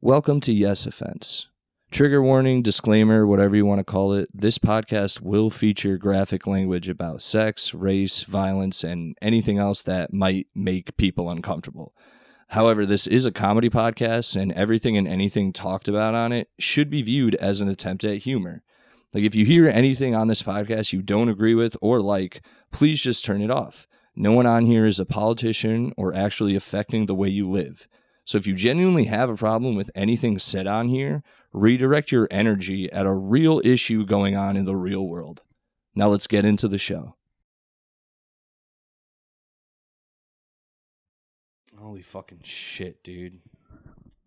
Welcome to Yes Offense. Trigger warning, disclaimer, whatever you want to call it, this podcast will feature graphic language about sex, race, violence, and anything else that might make people uncomfortable. However, this is a comedy podcast, and everything and anything talked about on it should be viewed as an attempt at humor. Like, if you hear anything on this podcast you don't agree with or like, please just turn it off. No one on here is a politician or actually affecting the way you live. So if you genuinely have a problem with anything said on here, redirect your energy at a real issue going on in the real world. Now let's get into the show. Holy fucking shit, dude.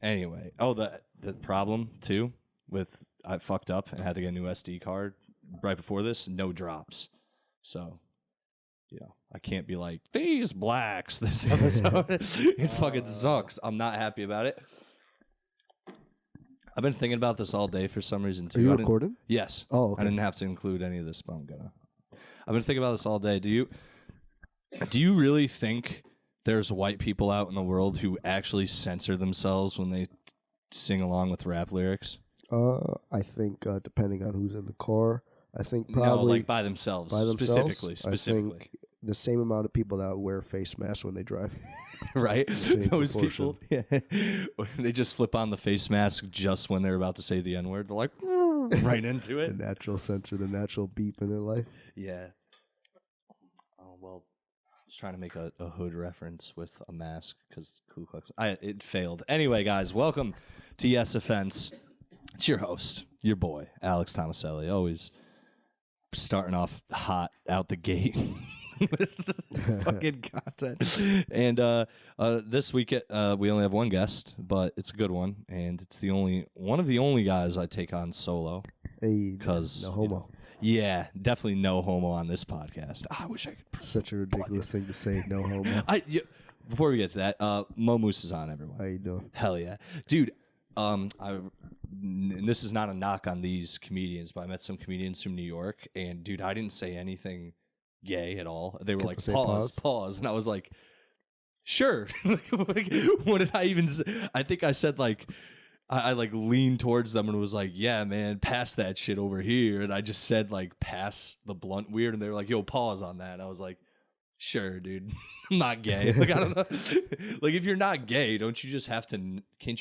Anyway, the problem too with I fucked up and had to get a new SD card right before this, no drops. So, I can't be like, these blacks this episode. It fucking sucks. I'm not happy about it. I've been thinking about this all day for some reason, too. Are you recording? Yes. Oh, okay. I didn't have to include any of this, but I'm gonna. I've been thinking about this all day. Do you really think there's white people out in the world who actually censor themselves when they sing along with rap lyrics? I think depending on who's in the car, I think probably no, like by themselves. Specifically. I think the same amount of people that wear face masks when they drive. Right? Those proportion. people, yeah. They just flip on the face mask just when they're about to say the N-word. They're like, right into it. The natural censor, the natural beep in their life. Yeah. Oh, well, I was trying to make a hood reference with a mask because Ku Klux. It failed. Anyway, guys, welcome to Yes Offense. It's your host, your boy, Alex Tomaselli, always starting off hot out the gate. With the fucking content. And this week we only have one guest, but it's a good one, and it's one of the only guys I take on solo. Hey, because no homo. Yeah, definitely no homo on this podcast. I wish I could. Such a ridiculous thing to say, no homo. Before we get to that, Mo Mussa is on, everyone. How you doing? Hell yeah, dude. And this is not a knock on these comedians, but I met some comedians from New York, and dude, I didn't say anything gay at all. They were like, pause. And I was like, sure. What did I even say? I think I said like, I like leaned towards them and was like, yeah, man, pass that shit over here. And I just said like, pass the blunt weird. And they were like, yo, pause on that. And I was like, sure, dude. I'm not gay. Like, I don't know. Like, if you're not gay, can't you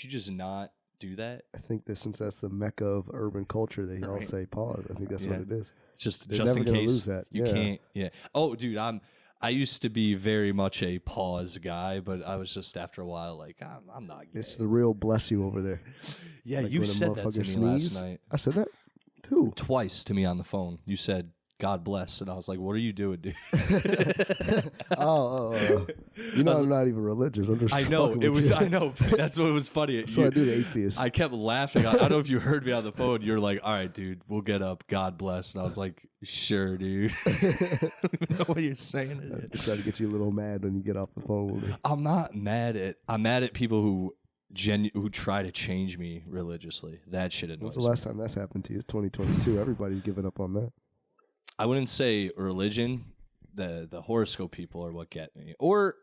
just not do that? I think that since that's the mecca of urban culture, they all say pause. I think that's what it is. Just They're just never in gonna case lose that. you can't. Yeah. Oh, dude, I used to be very much a pause guy, but I was just after a while like I'm not gay. It's the real bless you over there. Yeah, like you said that to me last night. I said that too. Twice to me on the phone. You said God bless, and I was like, "What are you doing, dude?" Oh. You know, I'm not even religious. I'm just I know it was. You. I know. That's what was funny. That's what I do to atheists. I kept laughing. I don't know if you heard me on the phone. You're like, "All right, dude, we'll get up. God bless." And I was like, "Sure, dude." I don't even know what you're saying. I try to get you a little mad when you get off the phone with me. I'm not mad at. I'm mad at people who try to change me religiously. That shit annoys me. When's the last time that's happened to you? It's 2022. Everybody's giving up on that. I wouldn't say religion. The horoscope people are what get me. Or,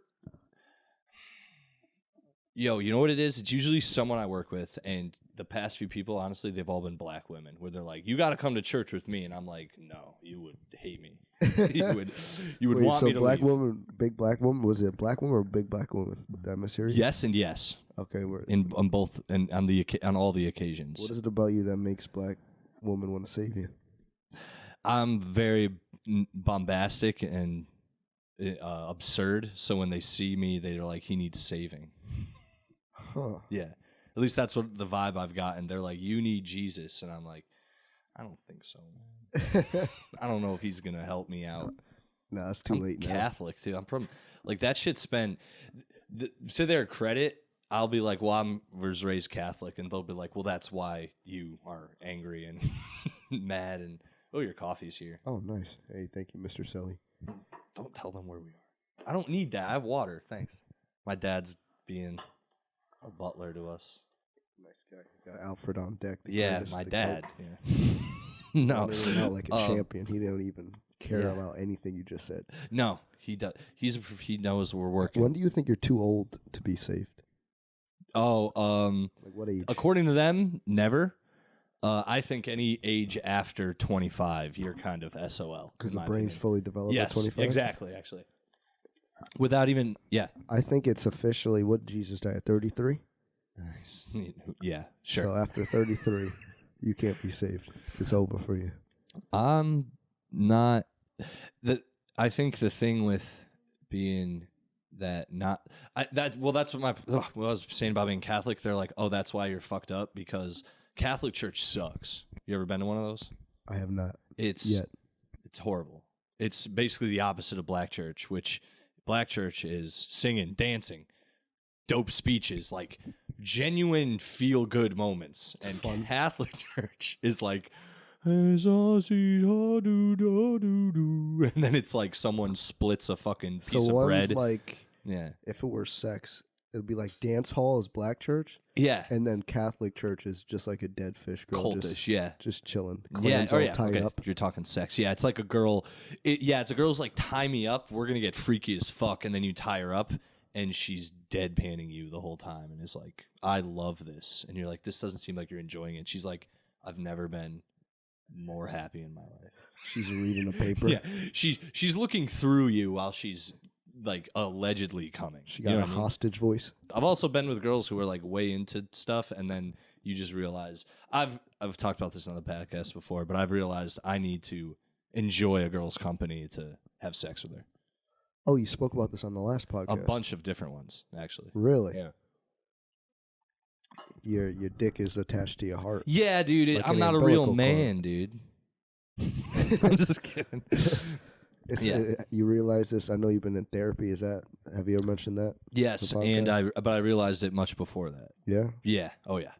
you know what it is? It's usually someone I work with, and the past few people, honestly, they've all been black women, where they're like, you got to come to church with me. And I'm like, no, you would hate me. you would Wait, want so me to black leave. Woman, big black woman, was it a black woman or a big black woman? Did I mishear you? Yes and yes. Okay. On both, and on all the occasions. What is it about you that makes black women want to save you? I'm very bombastic and absurd. So when they see me, they're like, he needs saving. Huh. Yeah. At least that's what the vibe I've gotten. They're like, you need Jesus. And I'm like, I don't think so, man. I don't know if he's going to help me out. No, it's too late now. Catholic, too. I'm from, like, that shit's been, to their credit, I'll be like, well, I was raised Catholic. And they'll be like, well, that's why you are angry and mad and, oh, your coffee's here. Oh, nice. Hey, thank you, Mr. Selly. Don't tell them where we are. I don't need that. I have water. Thanks. My dad's being a butler to us. Nice guy. Got Alfred on deck. Yeah, my dad. Yeah. No. Out like a champion. He don't even care about anything you just said. No, he does. He knows we're working. When do you think you're too old to be saved? Like what age? according to them, never. I think any age after 25, you're kind of SOL. Because in the my brain's opinion. fully developed Yes, at 25? exactly, actually. Without even, yeah. I think it's officially, what did Jesus die at, 33? Yeah, sure. So after 33, you can't be saved. It's over for you. I'm not... I think the thing with being that not... that's what what I was saying about being Catholic. They're like, oh, that's why you're fucked up, because Catholic Church sucks. You ever been to one of those? I have not It's yet. It's horrible. It's basically the opposite of Black Church, which Black Church is singing, dancing, dope speeches, like genuine feel-good moments. And Fun. Catholic Church is like, and then it's like someone splits a fucking piece So of one's bread. like, Yeah. if it were sex, it would be like dance hall is Black Church, Yeah. and then Catholic Church is just like a dead fish girl. Cultish, yeah. Just chilling. Yeah, Clams all tied okay. up. You're talking sex. Yeah, it's like a girl. It's a girl's like, tie me up. We're gonna get freaky as fuck, and then you tie her up, and she's deadpanning you the whole time, and is like, I love this, and you're like, this doesn't seem like you're enjoying it. She's like, I've never been more happy in my life. She's reading a paper. Yeah, she's looking through you while she's like allegedly coming. She got You know a what I mean? hostage voice. I've also been with girls who are like way into stuff, and then you just realize I've talked about this on the podcast before, but I've realized I need to enjoy a girl's company to have sex with her. Oh, you spoke about this on the last A podcast. bunch of different ones, actually. Really? Yeah. Your dick is attached to your heart. Yeah, dude. Like I'm an not a real umbilical man, dude. I'm just kidding. You realize this? I know you've been in therapy. Have you ever mentioned that? Yes, The and podcast? I realized it much before that. Yeah. Yeah. Oh yeah.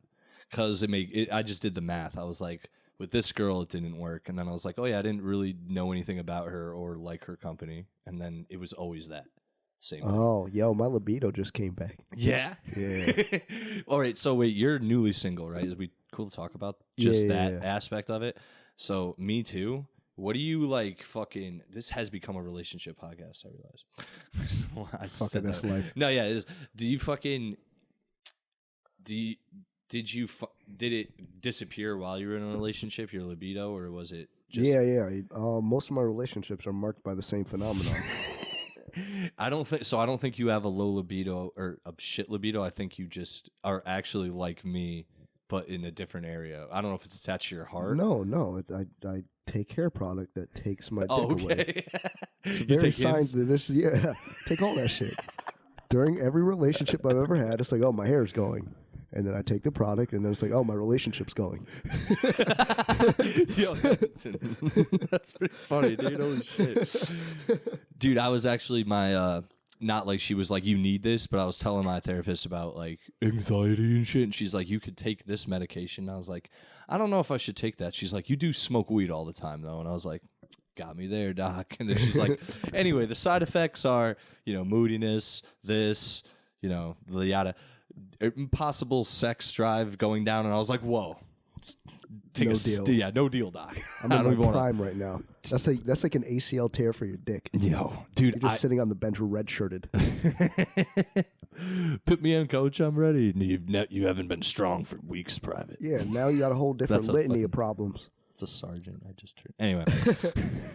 Because I just did the math. I was like, with this girl, it didn't work, and then I was like, oh yeah, I didn't really know anything about her or like her company, and then it was always that same thing. Oh, yo, my libido just came back. Yeah. Yeah. All right. So wait, you're newly single, right? Is we cool to talk about just Yeah, that yeah. aspect of it? So me too. What do you like? Fucking. This has become a relationship podcast. I realize. I Fucking said this that. life. No, yeah. It is. Do you fucking? Did it disappear while you were in a relationship? Your libido, or was it just? Yeah. Most of my relationships are marked by the same phenomenon. I don't think you have a low libido or a shit libido. I think you just are actually like me, but in a different area. I don't know if it's attached to your heart. No. I take hair product that takes my dick away. Okay. It's You very take signs Hims? that this. Yeah, take all that shit. During every relationship I've ever had, it's like, oh, my hair's going. And then I take the product, and then it's like, oh, my relationship's going. Yo, that's pretty funny, dude. Holy shit. Dude, I was actually not like she was like, you need this, but I was telling my therapist about like anxiety and shit. And she's like, you could take this medication. And I was like, I don't know if I should take that. She's like, you do smoke weed all the time, though. And I was like, got me there, doc. And then she's like, anyway, the side effects are, moodiness, this, the yada. Impossible sex drive going down, and I was like, "Whoa, take No a deal. Yeah, no deal, doc." I'm in my prime right now. That's like an ACL tear for your dick. Yo, dude, You're just sitting on the bench red-shirted. Put me in, coach. I'm ready. You haven't been strong for weeks, private. Yeah, now you got a whole different That's a litany fucking- of problems. It's a sergeant. I just heard. Anyway,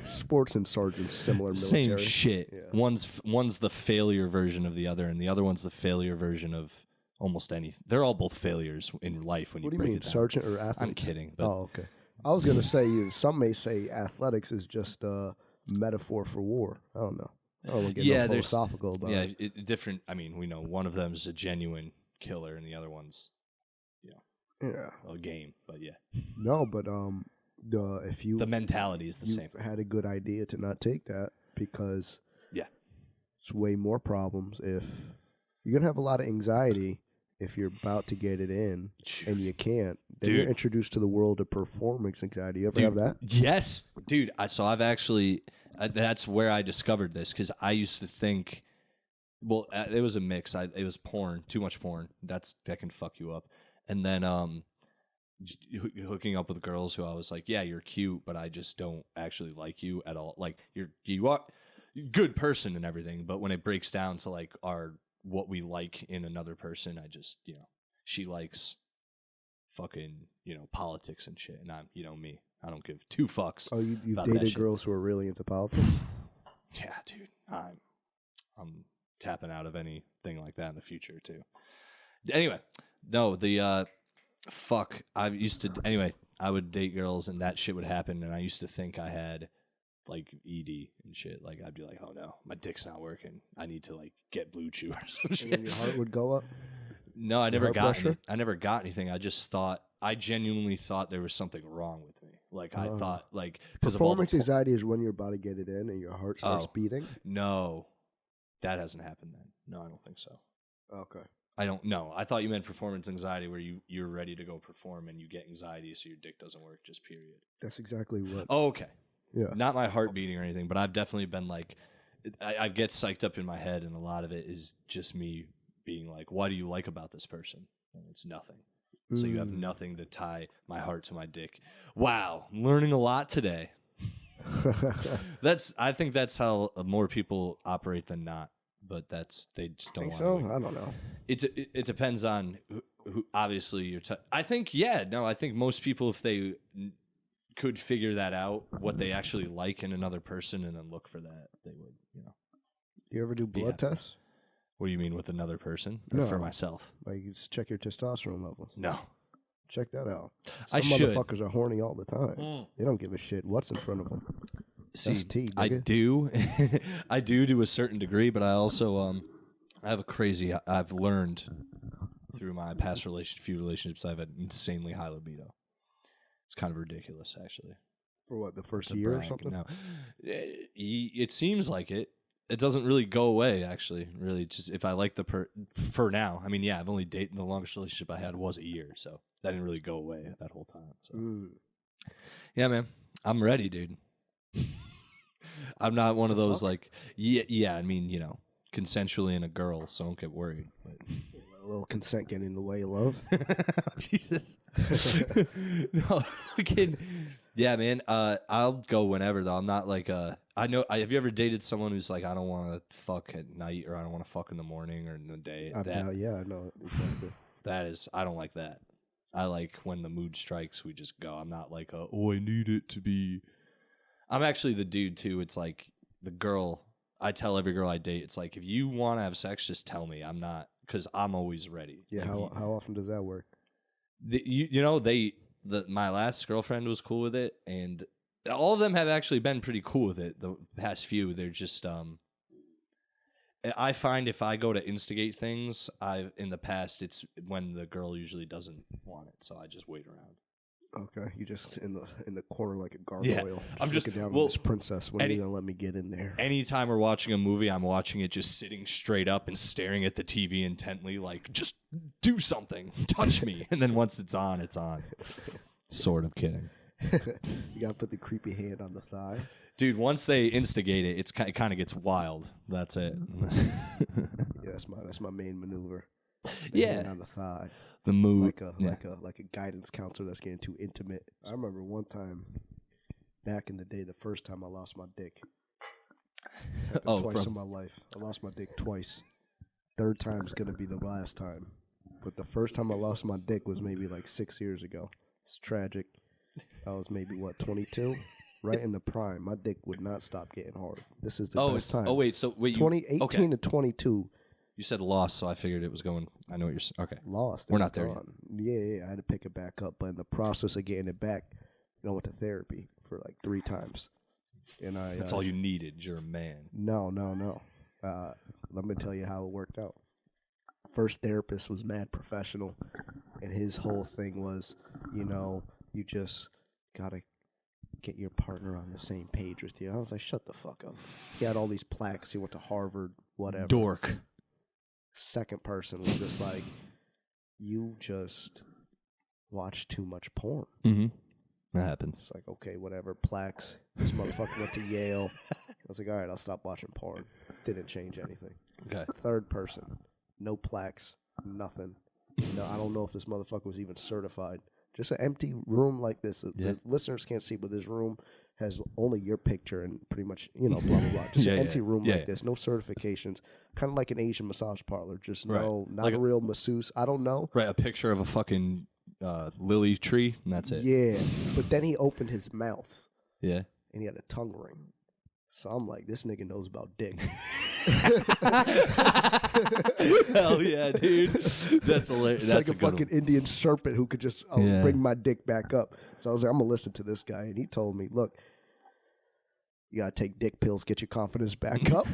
Sports and sergeants, similar military. same shit. Yeah. One's the failure version of the other, and the other one's the failure version of almost anything. They're all both failures in life when What do you you break mean, it down. sergeant or athlete? I'm kidding. But Oh, okay. I was gonna say some may say athletics is just a metaphor for war. I don't know. I don't want to get Yeah, no there's- philosophical about yeah, it. different. I mean, we know one of them is a genuine killer, and the other one's Yeah. a game. But yeah, No, but if you the mentality is the you same. had a good idea to not take that because Yeah. it's way more problems. If you're gonna have a lot of anxiety if you're about to get it in and you can't, then you're Dude. introduced to the world of performance anxiety. You ever Dude, have that? Yes, dude. I've actually. That's where I discovered this because I used to think. Well, it was a mix. It was porn, too much porn. That can fuck you up. And then hooking up with girls who I was like, yeah, you're cute, but I just don't actually like you at all. Like you are a good person and everything, but when it breaks down to like our what we like in another person. I just, she likes fucking, politics and shit. And I'm, me. I don't give two fucks. Oh, you've about that dated shit. girls who are really into politics? Yeah, dude. I'm tapping out of anything like that in the future too. Anyway, no, I would date girls and that shit would happen, and I used to think I had like ED and shit. Like I'd be like, oh no, my dick's not working. I need to like get Blue Chew or some shit. And then your heart would go up? No, I never got anything. I genuinely thought there was something wrong with me. Like I thought, like because of all the performance anxiety is when your body get it in and your heart starts beating. No, that hasn't happened then. No, I don't think so. Okay. I don't know. I thought you meant performance anxiety, where you're ready to go perform and you get anxiety, so your dick doesn't work. Just period. That's exactly what. Oh, okay. Yeah. Not my heart beating or anything, but I've definitely been like, I get psyched up in my head, and a lot of it is just me being like, "What do you like about this person?" And it's nothing. So you have nothing to tie my heart to my dick. Wow, I'm learning a lot today. I think that's how more people operate than not. But they just don't want to. I don't know. It depends on who obviously you're. I think I think most people, if they could figure that out, what they actually like in another person, and then look for that, they would. You ever do blood tests? What do you mean with another person? Or No. for myself? Like you just check your testosterone levels. No. Check that out. I Some should. motherfuckers are horny all the time. They don't give a shit what's in front of them. See, ST, I do. I do to a certain degree, but I also I have I've learned through my past few relationships, I have an insanely high libido. It's kind of ridiculous, actually. For what, the first year or something? No. It seems like it. It doesn't really go away, actually. Really, just if I like for now. I mean, yeah, I've only dated. The longest relationship I had was a year, so that didn't really go away that whole time. So. Yeah, man, I'm ready, dude. I'm not one of those like, yeah. I mean, consensually in a girl, so don't get worried. But. A little consent getting in the way of love. Jesus. No, fucking. Yeah, man. I'll go whenever though. I'm not like I know. Have you ever dated someone who's like, I don't want to fuck at night, or I don't want to fuck in the morning or in the day? Yeah, I know exactly. I don't like that. I like when the mood strikes, we just go. I'm not like, I need it to be. I'm actually the dude too. It's like the girl. I tell every girl I date, it's like, if you want to have sex, just tell me. I'm not, because I'm always ready. Yeah. How often does that work? My last girlfriend was cool with it, and all of them have actually been pretty cool with it. The past few, they're just I find if I go to instigate things, in the past it's when the girl usually doesn't want it, so I just wait around. Okay, you just in the corner like a gargoyle. Yeah, I'm just looking down on this princess. When are you gonna let me get in there? Anytime we're watching a movie, I'm watching it just sitting straight up and staring at the TV intently, like, just do something, touch me. And then once it's on, it's on. Sort of kidding. You gotta put the creepy hand on the thigh. Dude, once they instigate it, it kind of gets wild. That's it. Yeah, that's my main maneuver. Hand on the thigh. The mood, like a guidance counselor that's getting too intimate. I remember one time, back in the day, the first time I lost my dick. It's happened twice in my life. I lost my dick twice. Third time's gonna be the last time. But the first time I lost my dick was maybe like 6 years ago. It's tragic. I was maybe 22, right in the prime. My dick would not stop getting hard. This is the best time. Oh wait, 2018 to 22. You said lost, so I figured it was going. I know what you're saying. Okay. Lost. We're not there yet. Yeah. I had to pick it back up. But in the process of getting it back, I went to therapy for like 3 times. And That's all you needed. You're a man. No. Let me tell you how it worked out. First therapist was mad professional. And his whole thing was, you just got to get your partner on the same page with you. I was like, shut the fuck up. He had all these plaques. He went to Harvard, whatever. Dork. Second person was just like, you just watch too much porn. Mm-hmm. That happens. It's like, okay, whatever, plaques. This motherfucker went to Yale. I was like, all right, I'll stop watching porn. Didn't change anything. Okay. Third person, no plaques, nothing. No, I don't know if this motherfucker was even certified. Just an empty room like this. Yeah. The listeners can't see, but this room has only your picture and pretty much, blah, blah, blah. Just an empty room like this. No certifications. Kind of like an Asian massage parlor. Just not like a real masseuse. I don't know. Right, a picture of a fucking lily tree, and that's it. Yeah, but then he opened his mouth. Yeah. And he had a tongue ring. So I'm like, this nigga knows about dick. Hell yeah, dude. That's hilarious. It's that's like a fucking Indian serpent who could just bring my dick back up. So I was like, I'm going to listen to this guy. And he told me, look, you got to take dick pills, get your confidence back up,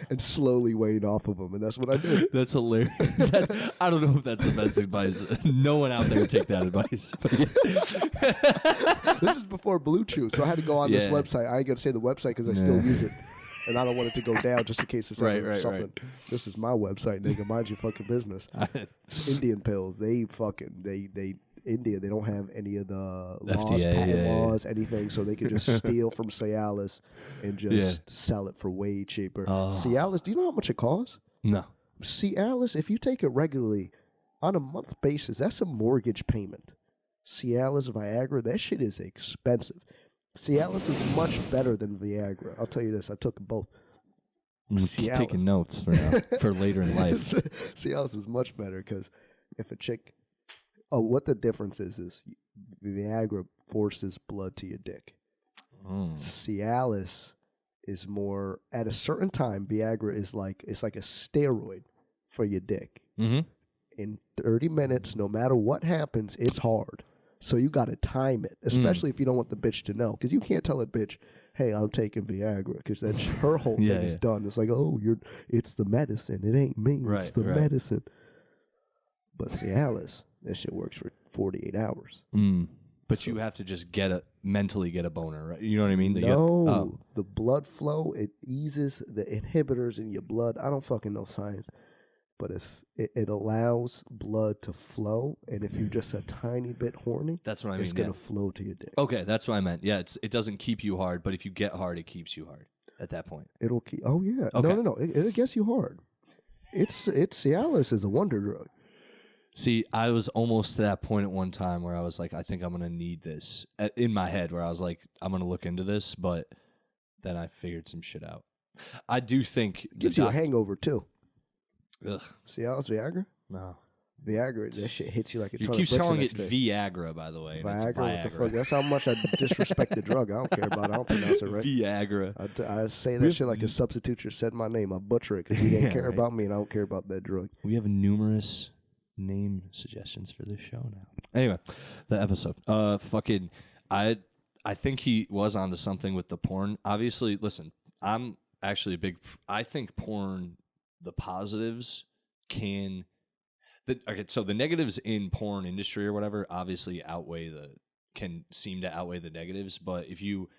and slowly wane off of them. And that's what I did. That's hilarious. I don't know if that's the best advice. No one out there would take that advice. This is before Blue Chew, so I had to go on this website. I ain't going to say the website because I still use it. And I don't want it to go down just in case it's something. Right. This is my website, nigga. Mind your fucking business. It's Indian pills. They India, they don't have any of the laws, patent laws, anything, so they can just steal from Cialis and just sell it for way cheaper. Cialis, do you know how much it costs? No. Cialis, if you take it regularly on a month basis, that's a mortgage payment. Cialis, Viagra, that shit is expensive. Cialis is much better than Viagra. I'll tell you this, I took them both. Keep taking notes for now, for later in life. Cialis is much better because if a chick... Oh, what the difference is Viagra forces blood to your dick. Cialis is more, at a certain time, Viagra is it's like a steroid for your dick. Mm-hmm. In 30 minutes, no matter what happens, it's hard. So you got to time it, especially if you don't want the bitch to know. Because you can't tell a bitch, hey, I'm taking Viagra, because then her whole thing is done. It's like, oh, it's the medicine. It ain't me. It's the medicine. But Cialis... That shit works for 48 hours. But you have to just mentally get a boner, right? You know what I mean? The blood flow, it eases the inhibitors in your blood. I don't fucking know science. But if it allows blood to flow, and if you're just a tiny bit horny, that's what I mean. It's going to flow to your dick. Okay, that's what I meant. Yeah, it doesn't keep you hard, but if you get hard, it keeps you hard at that point. It'll keep... Oh, yeah. Okay. No. It gets you hard. Cialis is a wonder drug. See, I was almost to that point at one time where I was like, I think I'm going to need this in my head, where I was like, I'm going to look into this, but then I figured some shit out. I do think... It gives you a hangover, too. Ugh. Cialis, Viagra? No. Viagra, that shit hits you like a ton of bricks. You keep calling it Viagra, by the way. Viagra? What the fuck? That's how much I disrespect the drug. I don't care about it. I don't pronounce it right. Viagra. I say that shit like a substitute just said my name. I butcher it because you didn't care about me and I don't care about that drug. We have numerous... name suggestions for this show now. Anyway, the episode. I think he was onto something with the porn. Obviously, listen, I'm actually I think porn, the positives so the negatives in porn industry or whatever obviously can seem to outweigh the negatives, but if you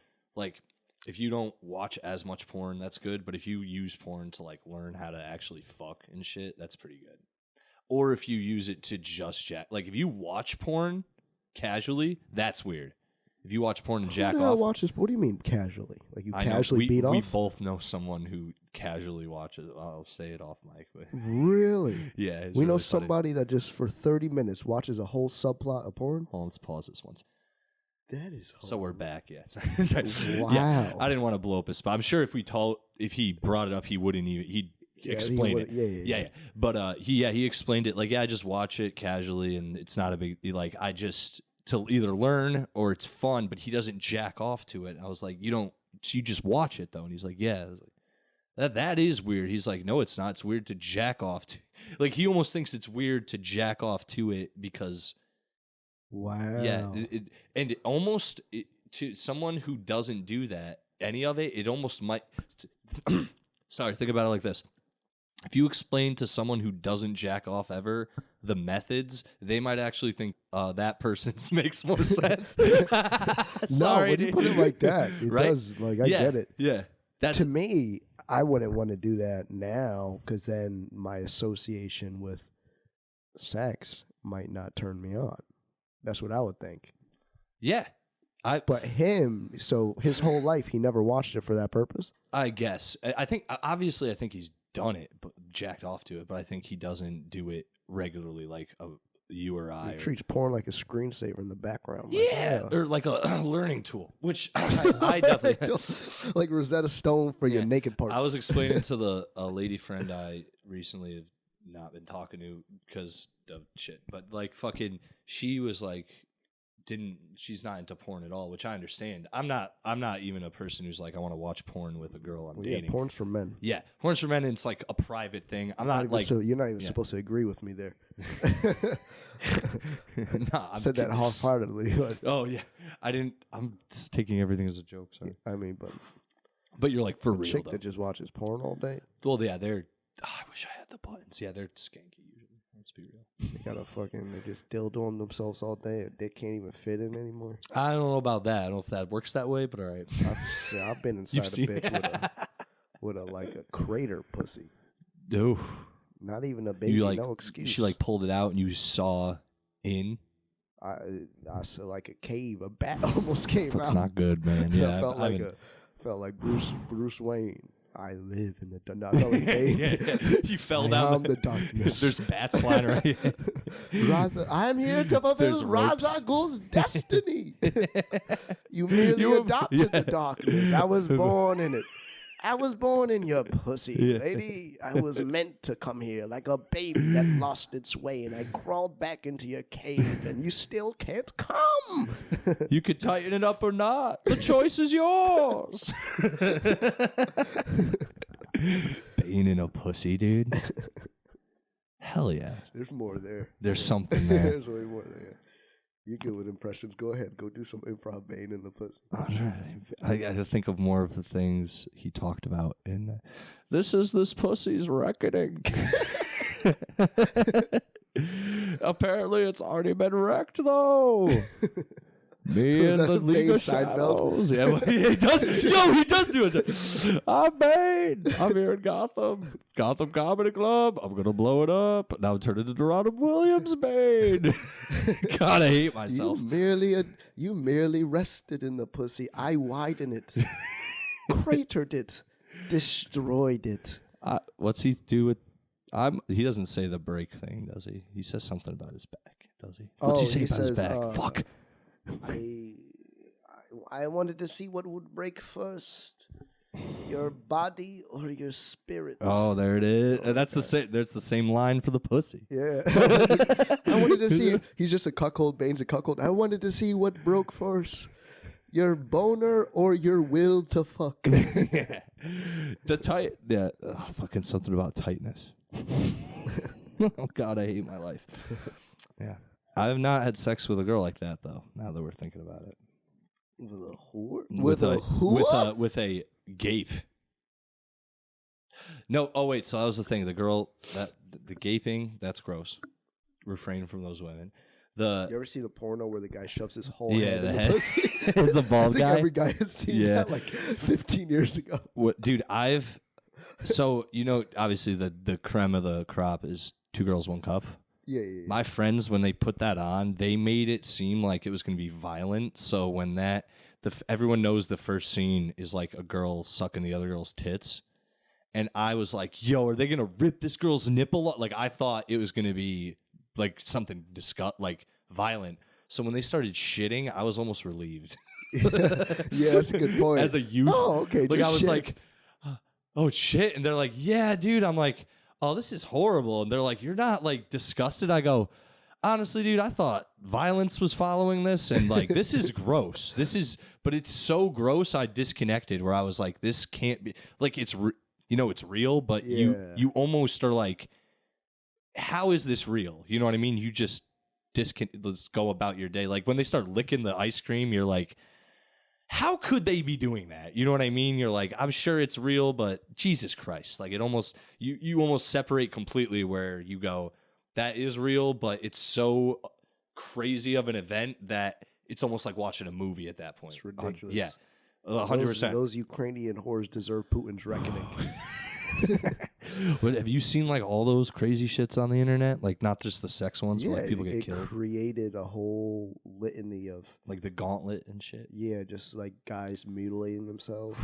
don't watch as much porn, that's good, but if you use porn to learn how to actually fuck and shit, that's pretty good. Or if you use it to just jack. If you watch porn casually, that's weird. If you watch porn and jack off. What do you mean casually? Like you casually beat off? We both know someone who casually watches. I'll say it off mic. But really? Yeah. We know somebody that just for 30 minutes watches a whole subplot of porn? Hold on, let's pause this once. That is hard. So we're back, yeah. Wow. Yeah, I didn't want to blow up his spot. I'm sure if he brought it up, he wouldn't even... He'd explain it. Yeah. But he explained it I just watch it casually and it's not a big I just to either learn or it's fun, but he doesn't jack off to it. I was like, you just watch it though. And he's like, yeah. I was like, that is weird. He's like, no, it's not. It's weird to jack off to. He almost thinks it's weird to jack off to it because wow. Yeah, to someone who doesn't do that, any of it, it almost might sorry, think about it like this. If you explain to someone who doesn't jack off ever the methods, they might actually think that person's makes more sense. Sorry, when you put it like that, it does. I get it. Yeah. To me, I wouldn't want to do that now because then my association with sex might not turn me on. That's what I would think. Yeah. But so his whole life, he never watched it for that purpose? I guess. I think he's done it, but jacked off to it, but I think he doesn't do it regularly you or I. It treats porn like a screensaver in the background. Yeah, or like a learning tool, which I definitely like Rosetta Stone for your naked parts. I was explaining to a lady friend I recently have not been talking to because of shit, but like fucking, she was like, she's not into porn at all, which I understand. I'm not even a person who's like, I want to watch porn with a girl I'm dating. Yeah, porn's for men. Yeah, porn's for men, and it's like a private thing. I'm not like, so you're not even supposed to agree with me there. Nah, I said that half-heartedly. Oh yeah, I didn't. I'm just taking everything as a joke. Sorry. I mean, but you're like, for real, chick though. that just watches porn all day. Well, yeah, they're. Oh, I wish I had the buttons. Yeah, they're skanky usually. Let's be real. They just dildoing themselves all day. A dick can't even fit in anymore. I don't know about that. I don't know if that works that way, but all right. I've been inside a bitch with a like a crater pussy. No. Not even a baby. No excuse. She like pulled it out and you saw in. I saw like a cave. A bat almost came out. That's not good, man. Yeah, I felt like Bruce Wayne. I live in the dark. Yeah. He fell down. The darkness. There's bats flying right here. I'm here to fulfill Ra's al Ghul's destiny. You merely adopted the darkness. I was born in it. I was born in your pussy, lady. I was meant to come here like a baby that lost its way, and I crawled back into your cave, and you still can't come. You could tighten it up or not. The choice is yours. Bane in a pussy, dude. Hell yeah. There's more there. There's something there. There's way more there. You're good with impressions. Go ahead. Go do some improv Bane in the pussy. I got to think of more of the things he talked about in This is this pussy's reckoning. Apparently it's already been wrecked, though. Me and the League of Shadows. Yeah, well, he does. Yo, he does do it. I'm Bane. I'm here in Gotham Comedy Club. I'm gonna blow it up. Now turn it into Robin Williams, Bane. God, I hate myself. You merely rested in the pussy. I widened it, cratered it, destroyed it. What's he do with? He doesn't say the break thing, does he? He says something about his back, does he? What's he say about his back? Fuck. I wanted to see what would break first, your body or your spirit. Oh, there it is. That's the same. There's the same line for the pussy. Yeah. I wanted to see. He's just a cuckold. Bane's a cuckold. I wanted to see what broke first, your boner or your will to fuck. Yeah. Fucking something about tightness. Oh God, I hate my life. Yeah. I have not had sex with a girl like that, though, now that we're thinking about it. With a whore? With a gape. No, oh, wait, so that was the thing. The girl, the gaping, that's gross. Refrain from those women. You ever see the porno where the guy shoves his whole head the in head. the pussy? It's a bald guy. Every guy has seen that like 15 years ago. Dude, so, obviously the creme of the crop is 2 girls, 1 cup. Yeah. My friends, when they put that on, they made it seem like it was going to be violent. So when everyone knows the first scene is like a girl sucking the other girl's tits. And I was like, yo, are they going to rip this girl's nipple? Like, I thought it was going to be like something like violent. So when they started shitting, I was almost relieved. Yeah, that's a good point. As a youth. Oh, okay. Like, I was like, oh, shit. And they're like, yeah, dude. I'm like, oh, this is horrible. And they're like, you're not like disgusted? I go, honestly, dude, I thought violence was following this. And like, this is gross. But it's so gross. I disconnected where I was like, this can't be like, it's real, but you almost are like, how is this real? You know what I mean? You just let's go about your day. Like when they start licking the ice cream, you're like, how could they be doing that? You know what I mean? You're like, I'm sure it's real, but Jesus Christ. Like it almost, you almost separate completely where you go, that is real, but it's so crazy of an event that it's almost like watching a movie at that point. It's ridiculous. Yeah, 100%. Those Ukrainian whores deserve Putin's reckoning. But have you seen like all those crazy shits on the internet? Like not just the sex ones, but like people get killed. It created a whole litany of like the gauntlet and shit. Yeah, just like guys mutilating themselves.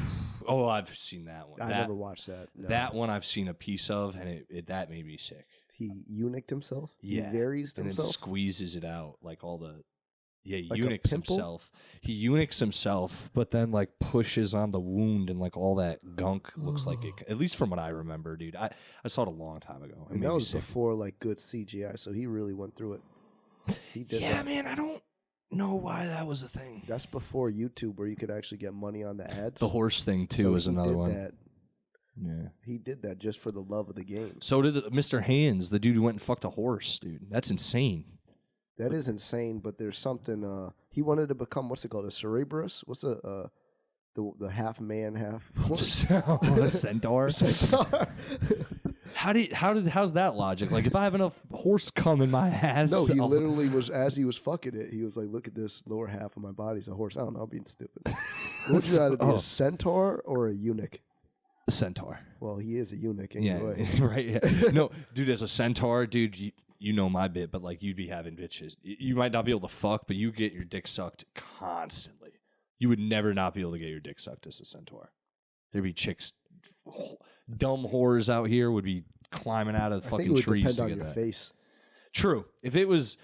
Oh, I've seen that one. I never watched that. No. That one I've seen a piece of, and that made me sick. He eunuched himself? Yeah. He varies and himself? then squeezes it out, like all the... Yeah, he Like a eunuchs pimple? himself. He eunuchs himself, but then, like, pushes on the wound and, like, all that gunk looks like it... At least from what I remember, dude. I saw it a long time ago. And that was before, like, good CGI, so he really went through it. He did Yeah, that. man, I don't know why that was a thing. That's before YouTube, where you could actually get money on the ads. The horse thing, too, So was he another did one. that. Yeah. He did that just for the love of the game. So did Mr. Hands, the dude who went and fucked a horse, dude. That's insane. That is insane, but there's something. He wanted to become, what's it called, a Cerebrus? What's the half man, half A centaur? Centaur. How's that logic? Like, if I have enough horse cum in my ass... No, he literally was, as he was fucking it, he was like, look at this lower half of my body's a horse. I don't know, I'm being stupid. Would you rather be a centaur or a eunuch? Centaur. Well, he is a eunuch anyway. Yeah, right. Yeah. No, dude, as a centaur, dude, you know my bit, but like you'd be having bitches. You might not be able to fuck, but you get your dick sucked constantly. You would never not be able to get your dick sucked as a centaur. There'd be chicks, dumb whores out here would be climbing out of fucking trees to get that. I think it would depend on your face. True. If it was,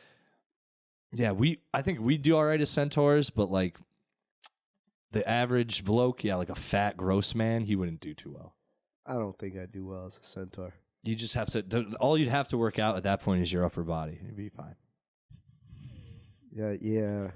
yeah, I think we'd do all right as centaurs, but like the average bloke, yeah, like a fat, gross man, he wouldn't do too well. I don't think I'd do well as a centaur. You just have to, all you'd have to work out at that point is your upper body. You'd be fine. Yeah.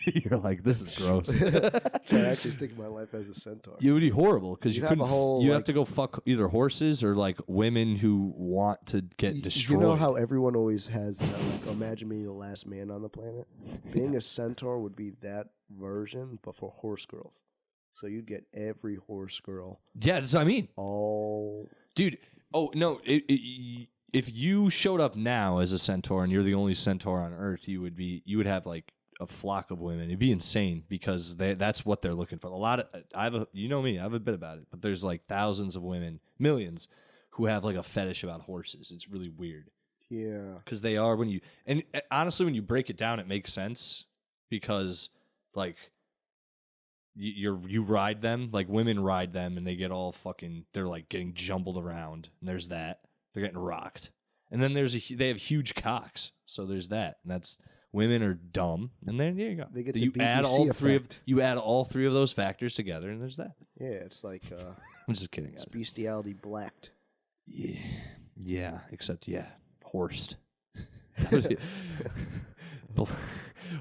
You're like, this is gross. I actually think of my life as a centaur. It would be horrible because you You'd have couldn't. a whole, you like- have to go fuck either horses or like women who want to get destroyed. You know how everyone always has that, like, imagine being the last man on the planet? Being a centaur would be that version, but for horse girls. So you'd get every horse girl. Yeah, that's what I mean. All... Dude, oh, no. If you showed up now as a centaur and you're the only centaur on Earth, you would have like a flock of women. It'd be insane because that's what they're looking for. A lot of you know me, I have a bit about it, but there's like thousands of women, millions, who have like a fetish about horses. It's really weird. Yeah. Because they are and honestly, when you break it down, it makes sense because like you ride them, like women ride them and they get all fucking, they're like getting jumbled around and there's that. They're getting rocked. And then they have huge cocks. So there's that. And that's, women are dumb, and then there you go. They get you the add BBC you add all three of those factors together, and there's that. Yeah, it's like I'm just kidding. it's bestiality blacked. Yeah. Except horsed.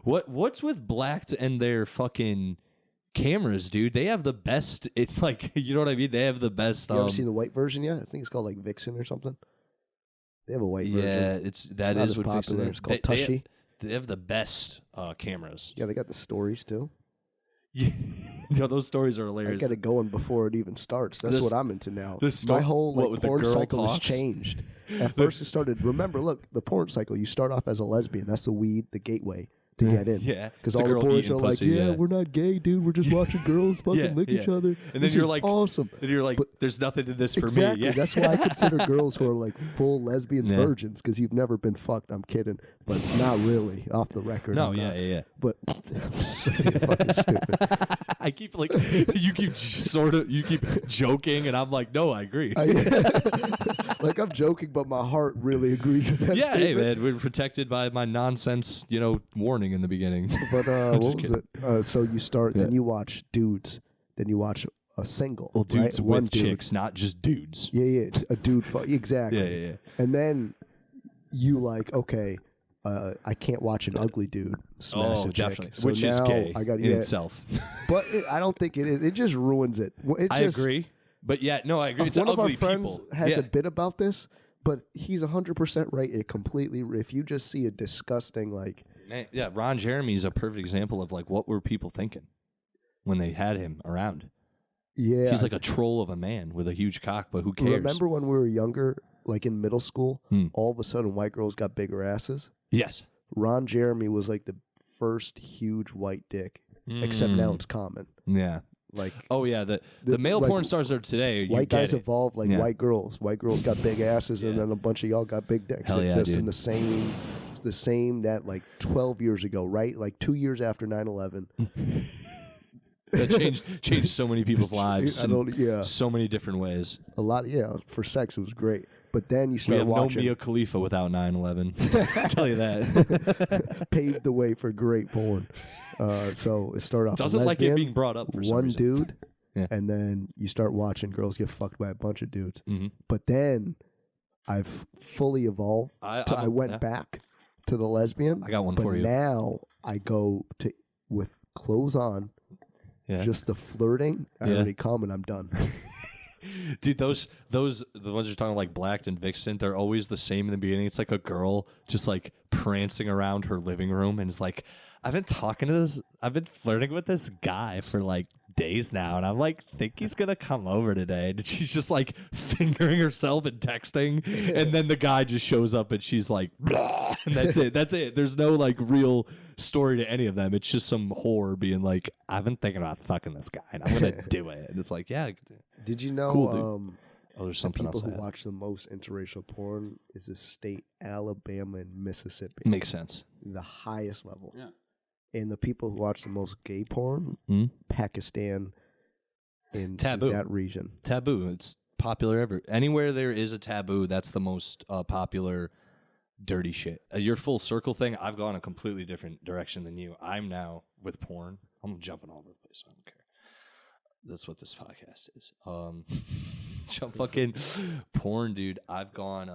What's with blacked and their fucking cameras, dude? They have the best. It's like, you know what I mean? They have the best. You ever seen the white version yet? I think it's called like Vixen or something. They have a white version. Yeah, it's not as what Vixen popular. is. It's called Tushy. They have the best cameras. Yeah, they got the stories too. Yeah, those stories are hilarious. I get it going before it even starts. That's what I'm into now. My whole porn cycle has changed. At first, it started. Remember, look, the porn cycle. You start off as a lesbian. That's the weed, the gateway to get in. Yeah, because all the boys are like, we're not gay, dude. We're just watching girls fucking lick each other. And then you're like, awesome. And you're like, there's nothing in this for exactly. me. Yeah. That's why I consider girls who are like full lesbians virgins, because you've never been fucked. I'm kidding, but not really. Off the record. No, yeah. But so fucking stupid. I keep like, you keep joking, and I'm like, no, I agree. Like, I'm joking, but my heart really agrees with that statement. Hey man, we're protected by my nonsense, warning in the beginning. But what was it? So you start, then you watch dudes, then you watch a single. Well, dudes right? with chicks, not just dudes. Yeah, a dude. Exactly. Yeah. And then you like, okay, I can't watch an ugly dude smash a chick. Definitely. So which now is gay I gotta, in itself. But I don't think it is. It just ruins it. I agree. But yeah, no, I agree. It's one ugly of our friends people. has a bit about this, but he's 100% right. It completely. If you just see a disgusting yeah, Ron Jeremy's a perfect example of like what were people thinking when they had him around. Yeah, he's like a troll of a man with a huge cock, but who cares? Remember when we were younger, like in middle school, all of a sudden white girls got bigger asses? Yes. Ron Jeremy was like the first huge white dick, except now it's common. Yeah. Like, oh yeah, the male porn stars are today. White guys evolved like white girls. White girls got big asses, and then a bunch of y'all got big dicks. Hell yeah, dude. In the same that like 12 years ago, right? Like 2 years after 9/11, That changed so many people's lives yeah. so many different ways. A lot, yeah. For sex, it was great. But then you We start have watching. no Mia Khalifa without 9/11. I'll tell you that. Paved the way for great porn. So it started off Doesn't a lesbian, like it being brought up for some one reason. dude, Yeah. and then you start watching girls get fucked by a bunch of dudes. Mm-hmm. But then I've fully evolved. I went back to the lesbian. I got one but for you. Now I go to with clothes on. Yeah. Just the flirting. I already come and I'm done. Dude, the ones you're talking like Blacked and Vixen, they're always the same in the beginning. It's like a girl just like prancing around her living room and it's like, I've been flirting with this guy for like days now, and I'm like, think he's gonna come over today. And she's just like fingering herself and texting, and then the guy just shows up and she's like, blah, and that's it. There's no like real story to any of them. It's just some whore being like, I've been thinking about fucking this guy and I'm gonna do it. And it's like, yeah. Did you know cool, there's something the people else who watch the most interracial porn is the state Alabama and Mississippi. Makes sense. The highest level. Yeah. And the people who watch the most gay porn, Pakistan, in taboo. That region. Taboo. It's popular anywhere there is a taboo. That's the most popular dirty shit. Your full circle thing. I've gone a completely different direction than you. I'm now with porn. I'm jumping all over the place. I don't care. That's what this podcast is. Jump fucking porn, dude. I've gone.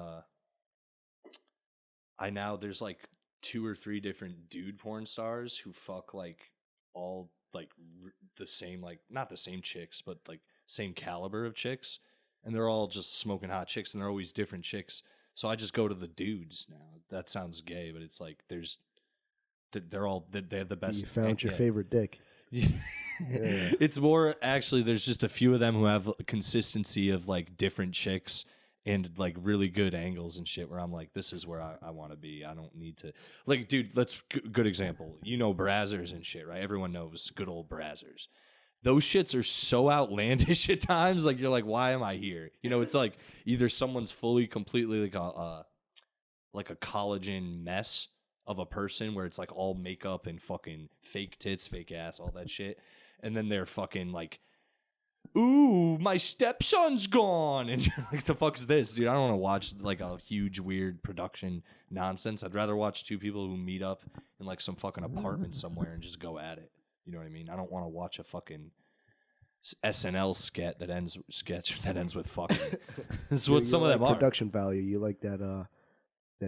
There's like 2 or 3 different dude porn stars who fuck like all like the same, like not the same chicks, but like same caliber of chicks, and they're all just smoking hot chicks, and they're always different chicks. So I just go to the dudes now. That sounds gay, but it's like they have the best. You found your favorite dick. Yeah. It's more actually there's just a few of them who have consistency of like different chicks and like really good angles and shit where I'm like, this is where I want to be. I don't need to like, dude, good example. You know, Brazzers and shit, right? Everyone knows good old Brazzers. Those shits are so outlandish at times. Like, you're like, why am I here? You know, it's like either someone's fully, completely like a collagen mess of a person where it's like all makeup and fucking fake tits, fake ass, all that shit. And then they're fucking like, ooh, my stepson's gone. And you're like, the fuck's this, dude? I don't want to watch like a huge, weird production nonsense. I'd rather watch 2 people who meet up in like some fucking apartment somewhere and just go at it. You know what I mean? I don't want to watch a fucking SNL sketch that ends with fucking. This is what some of them are. Production value. You like that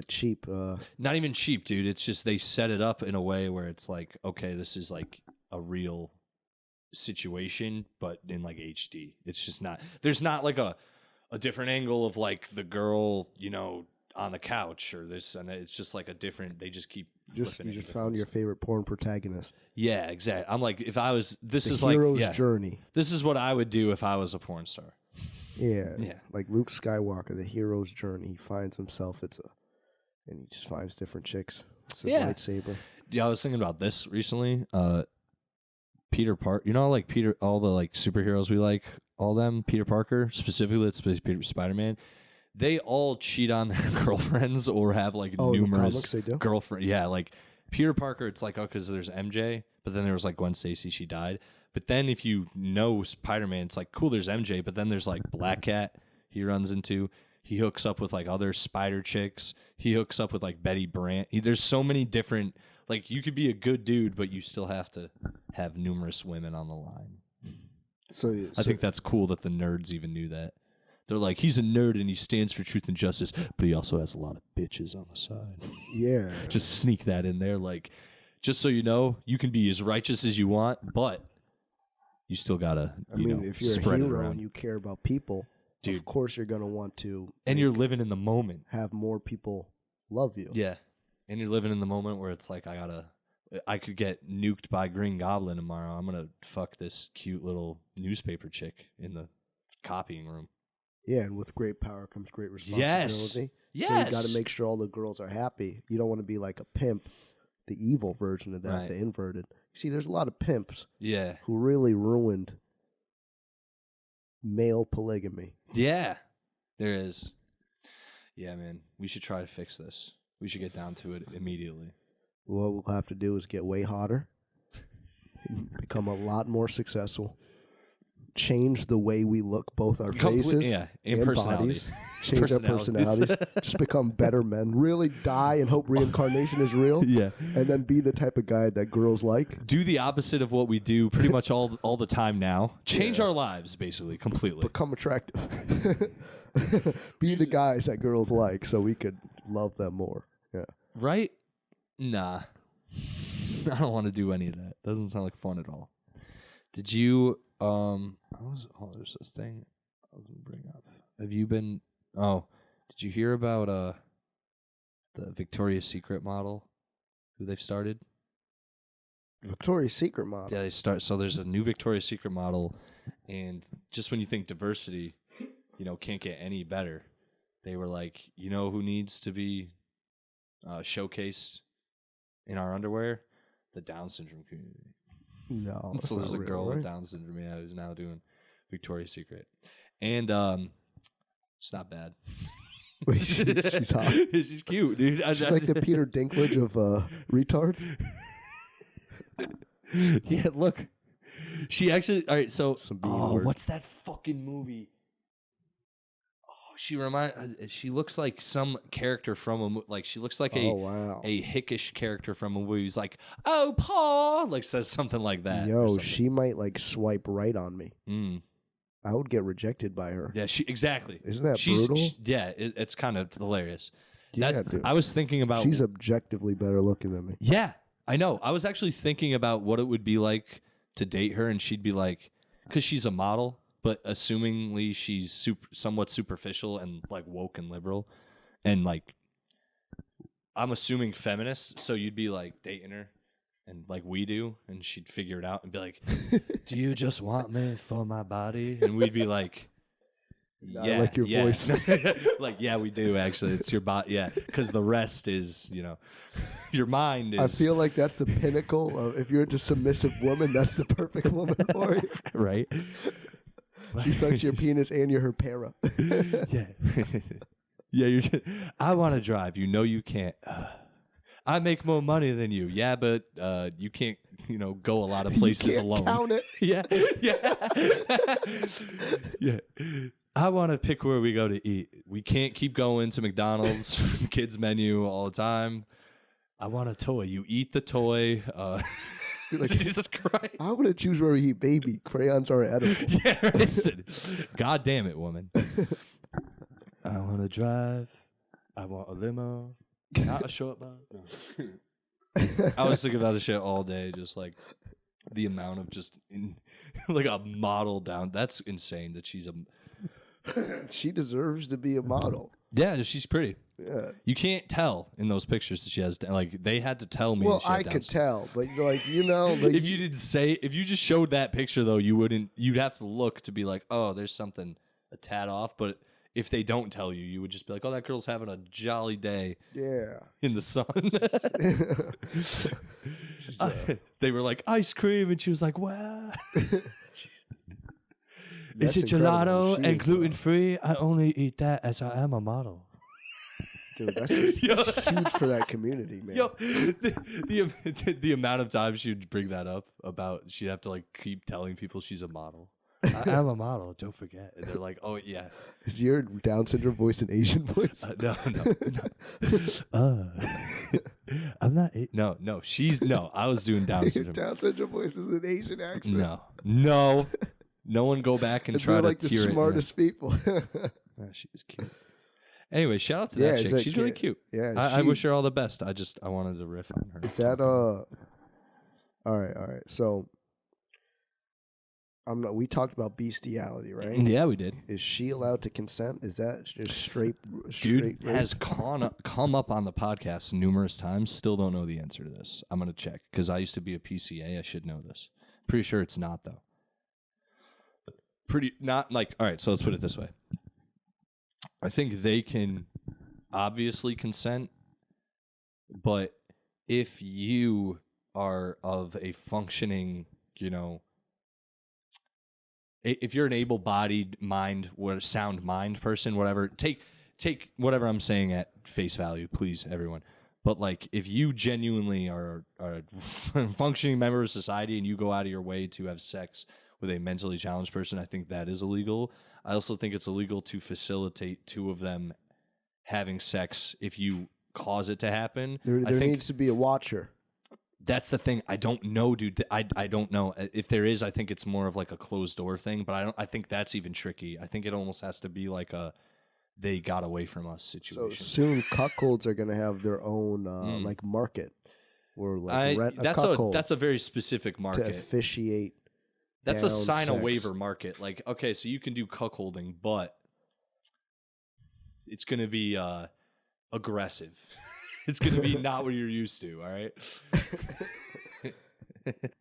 cheap. Not even cheap, dude. It's just they set it up in a way where it's like, okay, this is like a real situation, but in like HD. It's just not. There's not like a different angle of like the girl, you know, on the couch or this, and it's just like a different. They just keep. You just found your favorite porn protagonist. Yeah, exactly. I'm like, if I was, this the is like hero's journey. This is what I would do if I was a porn star. Yeah, like Luke Skywalker, the hero's journey. He finds himself. And he just finds different chicks. It's his lightsaber. Yeah, I was thinking about this recently. Peter Parker, you know, like all the like superheroes we like, all them. Peter Parker specifically, let's say Spider-Man. They all cheat on their girlfriends or have like numerous girlfriends. Yeah, like Peter Parker, it's like, oh, because there's MJ, but then there was like Gwen Stacy, she died. But then if you know Spider-Man, it's like, cool, there's MJ, but then there's like Black Cat he runs into. He hooks up with like other spider chicks. He hooks up with like Betty Brant. There's so many different, like you could be a good dude, but you still have to have numerous women on the line. So I think that's cool that the nerds even knew that. They're like, he's a nerd and he stands for truth and justice, but he also has a lot of bitches on the side. Yeah. Just sneak that in there. Like, just so you know, you can be as righteous as you want, but you still got to, if you're spread a it hero around. and you care about people, dude, of course you're going to want to. And you're living in the moment. Have more people love you. Yeah. And you're living in the moment where it's like, I could get nuked by Green Goblin tomorrow. I'm going to fuck this cute little newspaper chick in the copying room. Yeah, and with great power comes great responsibility. Yes. So you got to make sure all the girls are happy. You don't want to be like a pimp, the evil version of that, right. The inverted. See, there's a lot of pimps who really ruined male polygamy. Yeah, there is. Yeah, man, we should try to fix this. We should get down to it immediately. What we'll have to do is get way hotter. become a lot more successful. Change the way we look, both our faces and bodies. Change our personalities. Just become better men. Really die and hope reincarnation is real. Yeah. And then be the type of guy that girls like. Do the opposite of what we do pretty much all the time now. Change our lives, basically, completely. Become attractive. Be the guys that girls like so we could love them more. Yeah. Right? Nah. I don't want to do any of that. Doesn't sound like fun at all. Did you... there's this thing I was going to bring up. Have you been... Oh, did you hear about the Victoria's Secret model who they've started? Victoria's Secret model? Yeah, so there's a new Victoria's Secret model, and just when you think diversity, can't get any better, they were like, who needs to be showcased in our underwear? The Down syndrome community. No. So there's a girl with Down syndrome who's now doing Victoria's Secret. And it's not bad. She's hot. She's cute, dude. She's like the Peter Dinklage of retards. Yeah, look. She actually... All right, so... what's that fucking movie? She looks like some character from a movie. Like, she looks like a hickish character from a movie. He's like, "Oh, Paul," like says something like that. Yo, she might like swipe right on me. Mm. I would get rejected by her. Yeah, exactly. Isn't that brutal? It's kind of hilarious. Yeah, dude. I was thinking about... She's objectively better looking than me. Yeah, I know. I was actually thinking about what it would be like to date her, and she'd be like, because she's a model, but assumingly she's somewhat superficial and like woke and liberal, and like I'm assuming feminist. So you'd be like dating her, and like we do, and she'd figure it out and be like, "Do you just want me for my body?" And we'd be like, "Yeah, I like your voice." Like, yeah, we do actually. It's your body, yeah, because the rest is, your mind is. I feel like that's the pinnacle of, if you're into submissive woman, that's the perfect woman for you, right? She sucks your penis and you're her para. Yeah. Yeah, you're just, I want to drive. You can't. I make more money than you. Yeah, but you can't, go a lot of places alone. Count it. Yeah. Yeah. I want to pick where we go to eat. We can't keep going to McDonald's kids menu all the time. I want a toy. You eat the toy. Like, Jesus Christ. I want to choose where we eat, baby. Crayons are edible. Yeah, listen. God damn it, woman. I want to drive. I want a limo. Not a short bus. No. I was thinking about this shit all day, just like the amount of like a model down. That's insane that she's a... She deserves to be a model. Yeah, she's pretty. Yeah. You can't tell in those pictures that she has, like, they had to tell me. Well, she had I Down could syndrome. tell, but like, like, if you just showed that picture though, you'd have to look to be like, oh, there's something a tad off. But if they don't tell you, you would just be like, oh, that girl's having a jolly day. Yeah. In the sun. They were like, ice cream, and she was like, wow. Is it gelato and gluten-free? I only eat that as I am a model. Dude, that's huge for that community, man. Yo, the amount of times she'd bring that up about she'd have to like keep telling people she's a model. I am a model, don't forget. And they're like, oh, yeah. Is your Down syndrome voice an Asian voice? No. I'm not. No. No, I was doing Down syndrome. Your Down syndrome voice is an Asian accent. No. No one go back and try to like hear it. The smartest people. Oh, she is cute. Anyway, shout out to that chick. She's really cute. Yeah, I wish her all the best. I wanted to riff on her. Is that All right. So, we talked about bestiality, right? Yeah, we did. Is she allowed to consent? Is that just straight? Dude has come up on the podcast numerous times. Still don't know the answer to this. I'm gonna check because I used to be a PCA. I should know this. Pretty sure it's not though. Not like, all right, so let's put it this way. I think they can obviously consent, but if you are of a functioning, if you're an able-bodied mind, sound mind person, whatever, take whatever I'm saying at face value, please, everyone. But like, if you genuinely are a functioning member of society and you go out of your way to have sex with a mentally challenged person, I think that is illegal. I also think it's illegal to facilitate two of them having sex if you cause it to happen. There needs to be a watcher. That's the thing. I don't know, dude. I don't know. If there is, I think it's more of like a closed door thing, but I think that's even tricky. I think it almost has to be like a they got away from us situation. So soon cuckolds are going to have their own like market or like rent a cuckold. That's a very specific market. To officiate. That's a sign sex. a waiver market. Like, okay, so you can do cuckolding, but it's going to be aggressive. It's going to be not what you're used to, all right?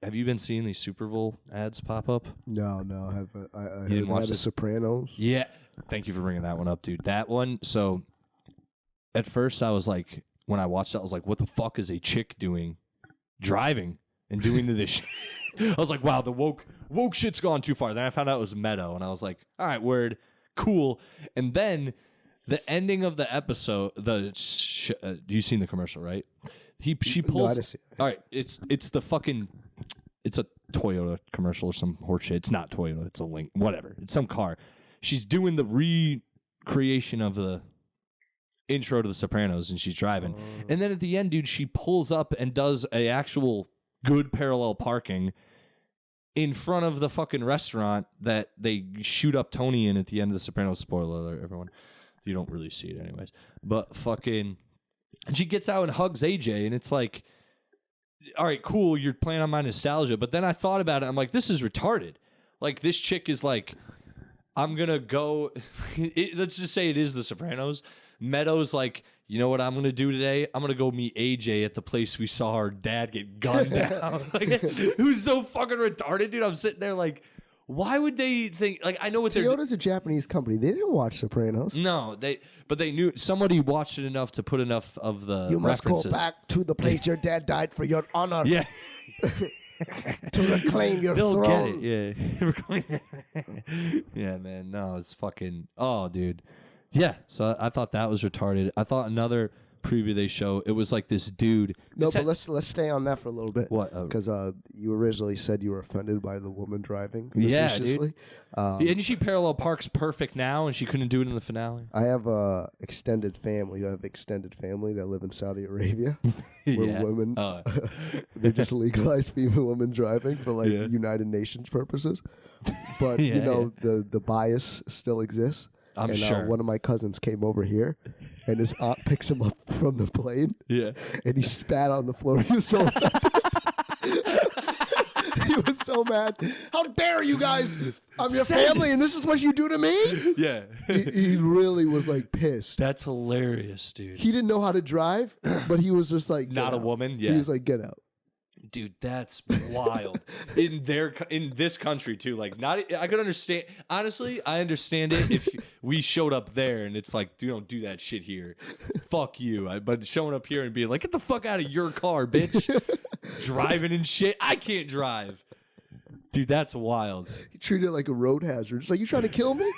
Have you been seeing these Super Bowl ads pop up? No, I haven't. I didn't watch The Sopranos? Yeah. Thank you for bringing that one up, dude. That one, so at first I was like, when I watched it, I was like, what the fuck is a chick doing? Driving and doing this shit. I was like, wow, the woke shit's gone too far. Then I found out it was Meadow, and I was like, all right, word, cool. And then the ending of the episode, you've seen the commercial, right? She pulls. No, I didn't see it. All right, it's a Toyota commercial or some horse shit. It's not Toyota. It's a Link, whatever. It's some car. She's doing the recreation of the intro to The Sopranos, and she's driving. And then at the end, dude, she pulls up and does a actual good parallel parking in front of the fucking restaurant that they shoot up Tony in at the end of The Sopranos. Spoiler alert, everyone. You don't really see it anyways. But fucking... And she gets out and hugs AJ, and it's like, all right, cool, you're playing on my nostalgia. But then I thought about it. I'm like, this is retarded. Like, this chick is like, I'm going to go... let's just say it is The Sopranos. Meadows like, you know what I'm going to do today? I'm going to go meet AJ at the place we saw our dad get gunned down. Like, it was so fucking retarded, dude. I'm sitting there like, why would they think... Like, I know what they're... Toyota's a Japanese company. They didn't watch Sopranos. No, but they knew... Somebody watched it enough to put enough of the You must references. go back to the place your dad died for your honor. Yeah. To reclaim your They'll throne. get it, yeah. Yeah, man. No, it's fucking... Oh, dude. Yeah, so I thought that was retarded. I thought another preview they show, it was like this dude. No, but let's stay on that for a little bit. What? Because you originally said you were offended by the woman driving. Yeah, dude. And she parallel parks perfect now, and she couldn't do it in the finale. I have a extended family. I have extended family that live in Saudi Arabia, where women they just legalized female women driving for like United Nations purposes. But the bias still exists. I'm sure. One of my cousins came over here, and his aunt picks him up from the plane. Yeah. And he spat on the floor. He was so offended. He was so mad. How dare you guys? I'm your family, and this is what you do to me? Yeah. He really was like pissed. That's hilarious, dude. He didn't know how to drive, but he was just like, not a woman? Yeah. He was like, get out. Dude, that's wild. in this country too. Like, not I could understand. Honestly, I understand it if we showed up there and it's like, you don't do that shit here. Fuck you. But showing up here and being like, get the fuck out of your car, bitch. Driving and shit. I can't drive. Dude, that's wild. He treated it like a road hazard. It's like, you trying to kill me?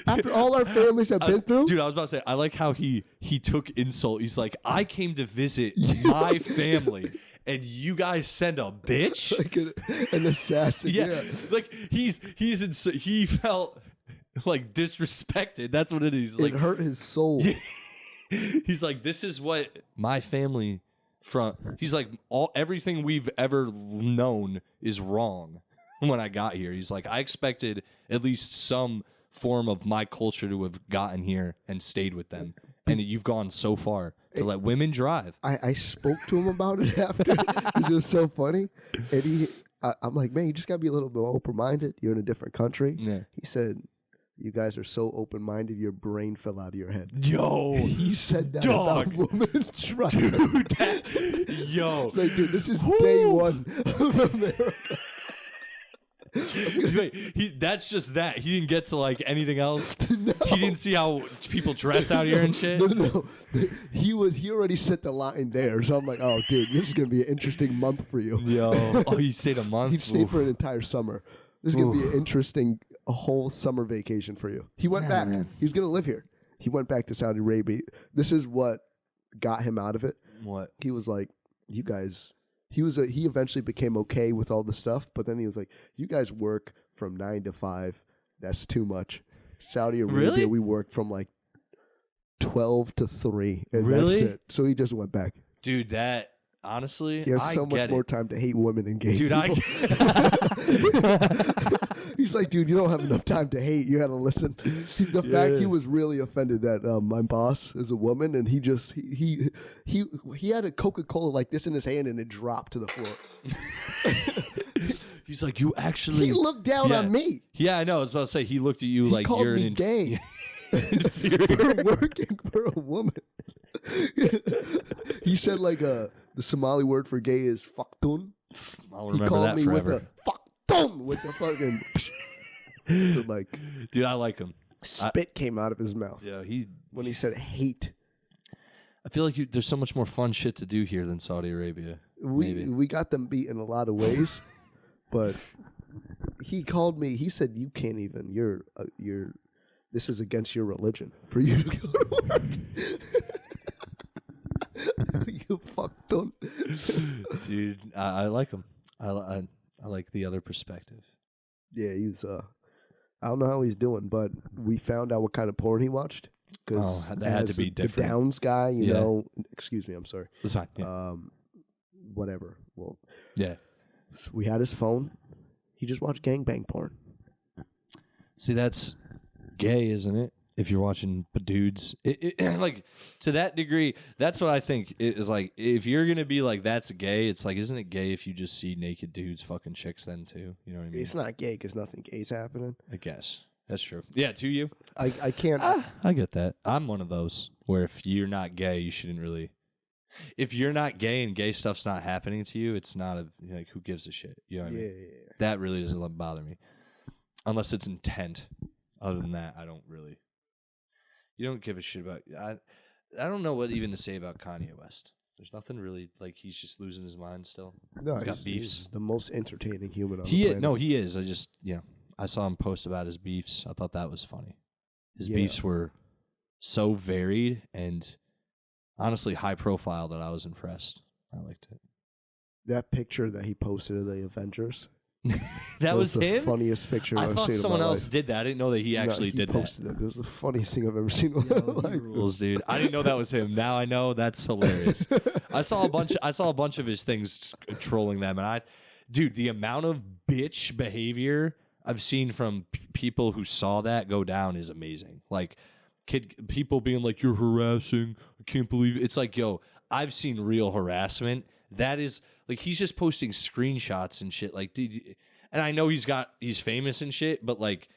After all our families have been through? Dude, I was about to say, I like how he took insult. He's like, I came to visit my family. And you guys send a bitch? Like an assassin. Yeah. Like he felt like disrespected. That's what it is. Like, it hurt his soul. Yeah. He's like, this is what my family he's like, everything we've ever known is wrong when I got here. He's like, I expected at least some form of my culture to have gotten here and stayed with them. And you've gone so far to let women drive. I spoke to him about it after because it was so funny. And I'm like, man, you just got to be a little bit open-minded. You're in a different country. Yeah. He said, you guys are so open-minded, your brain fell out of your head. Yo. He said that about women driving. Dude, yo. It's like, dude, this is day one of America. Wait, that's just that. He didn't get to like anything else. No. He didn't see how people dress out here and shit. No. He already set the line there. So I'm like, oh, dude, this is gonna be an interesting month for you. Yo, he stayed a month. He stayed for an entire summer. This is gonna be an interesting, a whole summer vacation for you. He went back. Man. He was gonna live here. He went back to Saudi Arabia. This is what got him out of it. What? He was like, you guys. He eventually became okay with all the stuff, but then he was like, you guys work from 9 to 5. That's too much. Saudi Arabia, we work from like 12 to 3, and that's it. So he just went back. Dude, that honestly, he has so much more time to hate women and gay people. He's like, dude, you don't have enough time to hate. You got to listen. The fact he was really offended that my boss is a woman, and he had a Coca-Cola like this in his hand, and it dropped to the floor. He's like, you actually. He looked down on me. Yeah, I know. I was about to say he looked at you he like called you're me gay for working for a woman. He said like the Somali word for gay is faktun. I'll remember he called that me forever. with a faktun with the fucking. So like, dude, I like him. Spit came out of his mouth. Yeah, when he said hate. I feel like there's so much more fun shit to do here than Saudi Arabia. We got them beat in a lot of ways, but he called me. He said, "You can't even. You're. This is against your religion for you to go to work." You fucked him, dude. I like him. I like the other perspective. Yeah, he's. I don't know how he's doing, but we found out what kind of porn he watched. Oh, that had to be different. The Downs guy, you know. Excuse me, I'm sorry. It's fine. Yeah. Whatever. Well. Yeah. So we had his phone. He just watched gangbang porn. See, that's gay, isn't it? If you're watching dudes, like to that degree, that's what I think is like. If you're gonna be like, that's gay, it's like, isn't it gay if you just see naked dudes fucking chicks then too? You know what I mean? It's not gay because nothing gay's happening. I guess that's true. Yeah, to you, I can't. I get that. I'm one of those where if you're not gay, you shouldn't really. If you're not gay and gay stuff's not happening to you, it's not like who gives a shit. You know what I mean? Yeah. That really doesn't bother me, unless it's intent. Other than that, I don't really. You don't give a shit about. I don't know what even to say about Kanye West. There's nothing really, like, he's just losing his mind still. No, he's got beefs. He's the most entertaining human on the planet. No, he is. I saw him post about his beefs. I thought that was funny. His beefs were so varied and honestly high profile that I was impressed. I liked it. That picture that he posted of the Avengers. that was the him? funniest picture I've seen. I thought someone else life. did that. I didn't know that he actually did posted that. It was the funniest thing I've ever seen in my life. Rules, dude. I didn't know that was him. Now I know. That's hilarious. I saw a bunch of his things trolling them, and dude, the amount of bitch behavior I've seen from people who saw that go down is amazing. Like people being like, "You're harassing. I can't believe it." It's like, yo, I've seen real harassment. That is like he's just posting screenshots and shit. Like, dude, and I know he's famous and shit, but like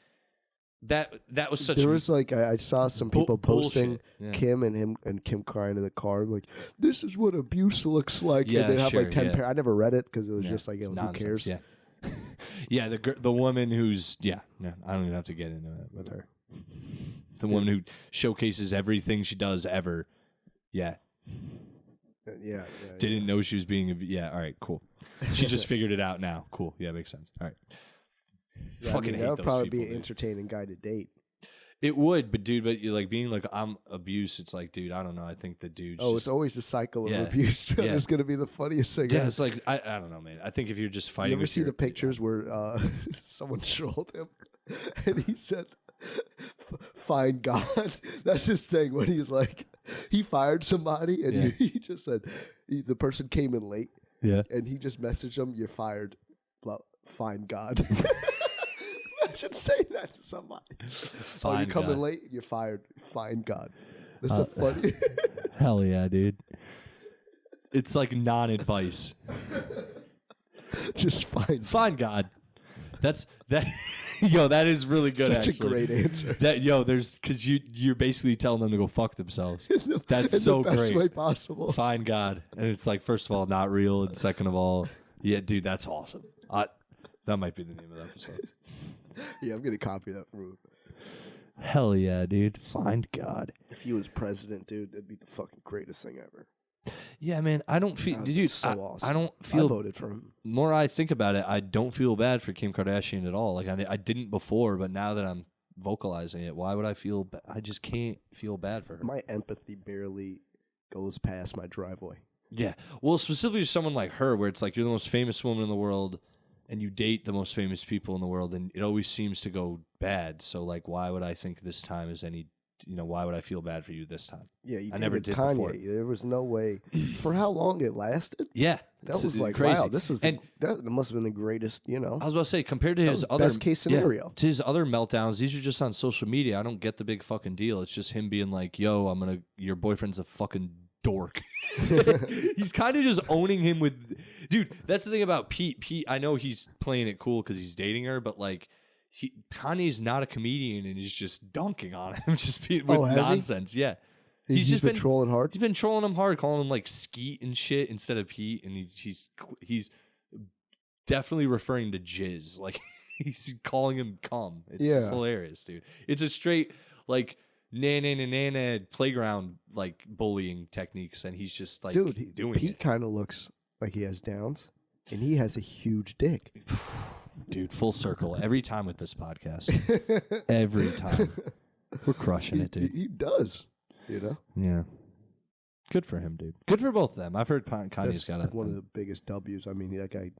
that was such. There was like I saw some people posting yeah. Kim and Kim crying in the car, like, "This is what abuse looks like." Yeah, and they have like 10. Yeah. I never read it because it was just like, who cares? Yeah, yeah. The woman who's I don't even have to get into it with her. The woman who showcases everything she does ever. Yeah. Yeah. Didn't know she was being. All right, cool. She just figured it out now. Cool. Yeah, makes sense. All right. Yeah, Fucking hate that would those probably people, be an entertaining guy to date. It would, but dude, you're like being like, I'm abuse. It's like, dude, I don't know. I think the dude. It's always a cycle of abuse. It's gonna be the funniest thing. Yeah, it's like I don't know, man. I think if you're just fighting, you ever see the pictures where someone trolled him and he said, "Find God." That's his thing. When he's like, he fired somebody and he just said the person came in late. Yeah, and he just messaged him, "You're fired. Find God." Imagine saying that to somebody. You come in late, you're fired. Find God. That's a funny. Hell yeah, dude. It's like non-advice. Just find God. That's that. Yo, that is really good. Such a great answer. There's because you're basically telling them to go fuck themselves. That's so the best great. way possible. Find God, and it's like, first of all, not real, and second of all, yeah, dude, that's awesome. That might be the name of the episode. Yeah, I'm gonna copy that from him. Hell yeah, dude. Find God. If he was president, dude, that'd be the fucking greatest thing ever. Yeah, man. I don't feel. Dude, so awesome. I don't feel. I voted for him. More I think about it, I don't feel bad for Kim Kardashian at all. Like I didn't before, but now that I'm vocalizing it, why would I feel? I just can't feel bad for her. My empathy barely goes past my driveway. Yeah. Well, specifically someone like her, where it's like you're the most famous woman in the world and you date the most famous people in the world, and it always seems to go bad. So, like, why would I think this time is any, why would I feel bad for you this time? Yeah, you I never did Kanye. before. There was no way. For how long it lasted? Yeah. That was like, crazy. wow, this was that must have been the greatest, I was about to say, compared to his other best case scenario. to his other meltdowns, these are just on social media. I don't get the big fucking deal. It's just him being like, yo, your boyfriend's a fucking dork. He's kind of just owning him with, dude, that's the thing about Pete. I know he's playing it cool because he's dating her, but like, Kanye's not a comedian and he's just dunking on him, just with nonsense. He? Yeah. He's just been trolling hard. He's been trolling him hard, calling him like Skeet and shit instead of Pete, and he's definitely referring to jizz. Like he's calling him cum. It's just hilarious, dude. It's a straight like na playground like bullying techniques, and he's just like doing Pete it. Kind of looks like he has downs, and he has a huge dick. Dude, full circle every time with this podcast. Every time. We're crushing it, dude. He does. Yeah. Good for him, dude. Good for both of them. I've heard Kanye's got one of the biggest W's. I mean, that guy.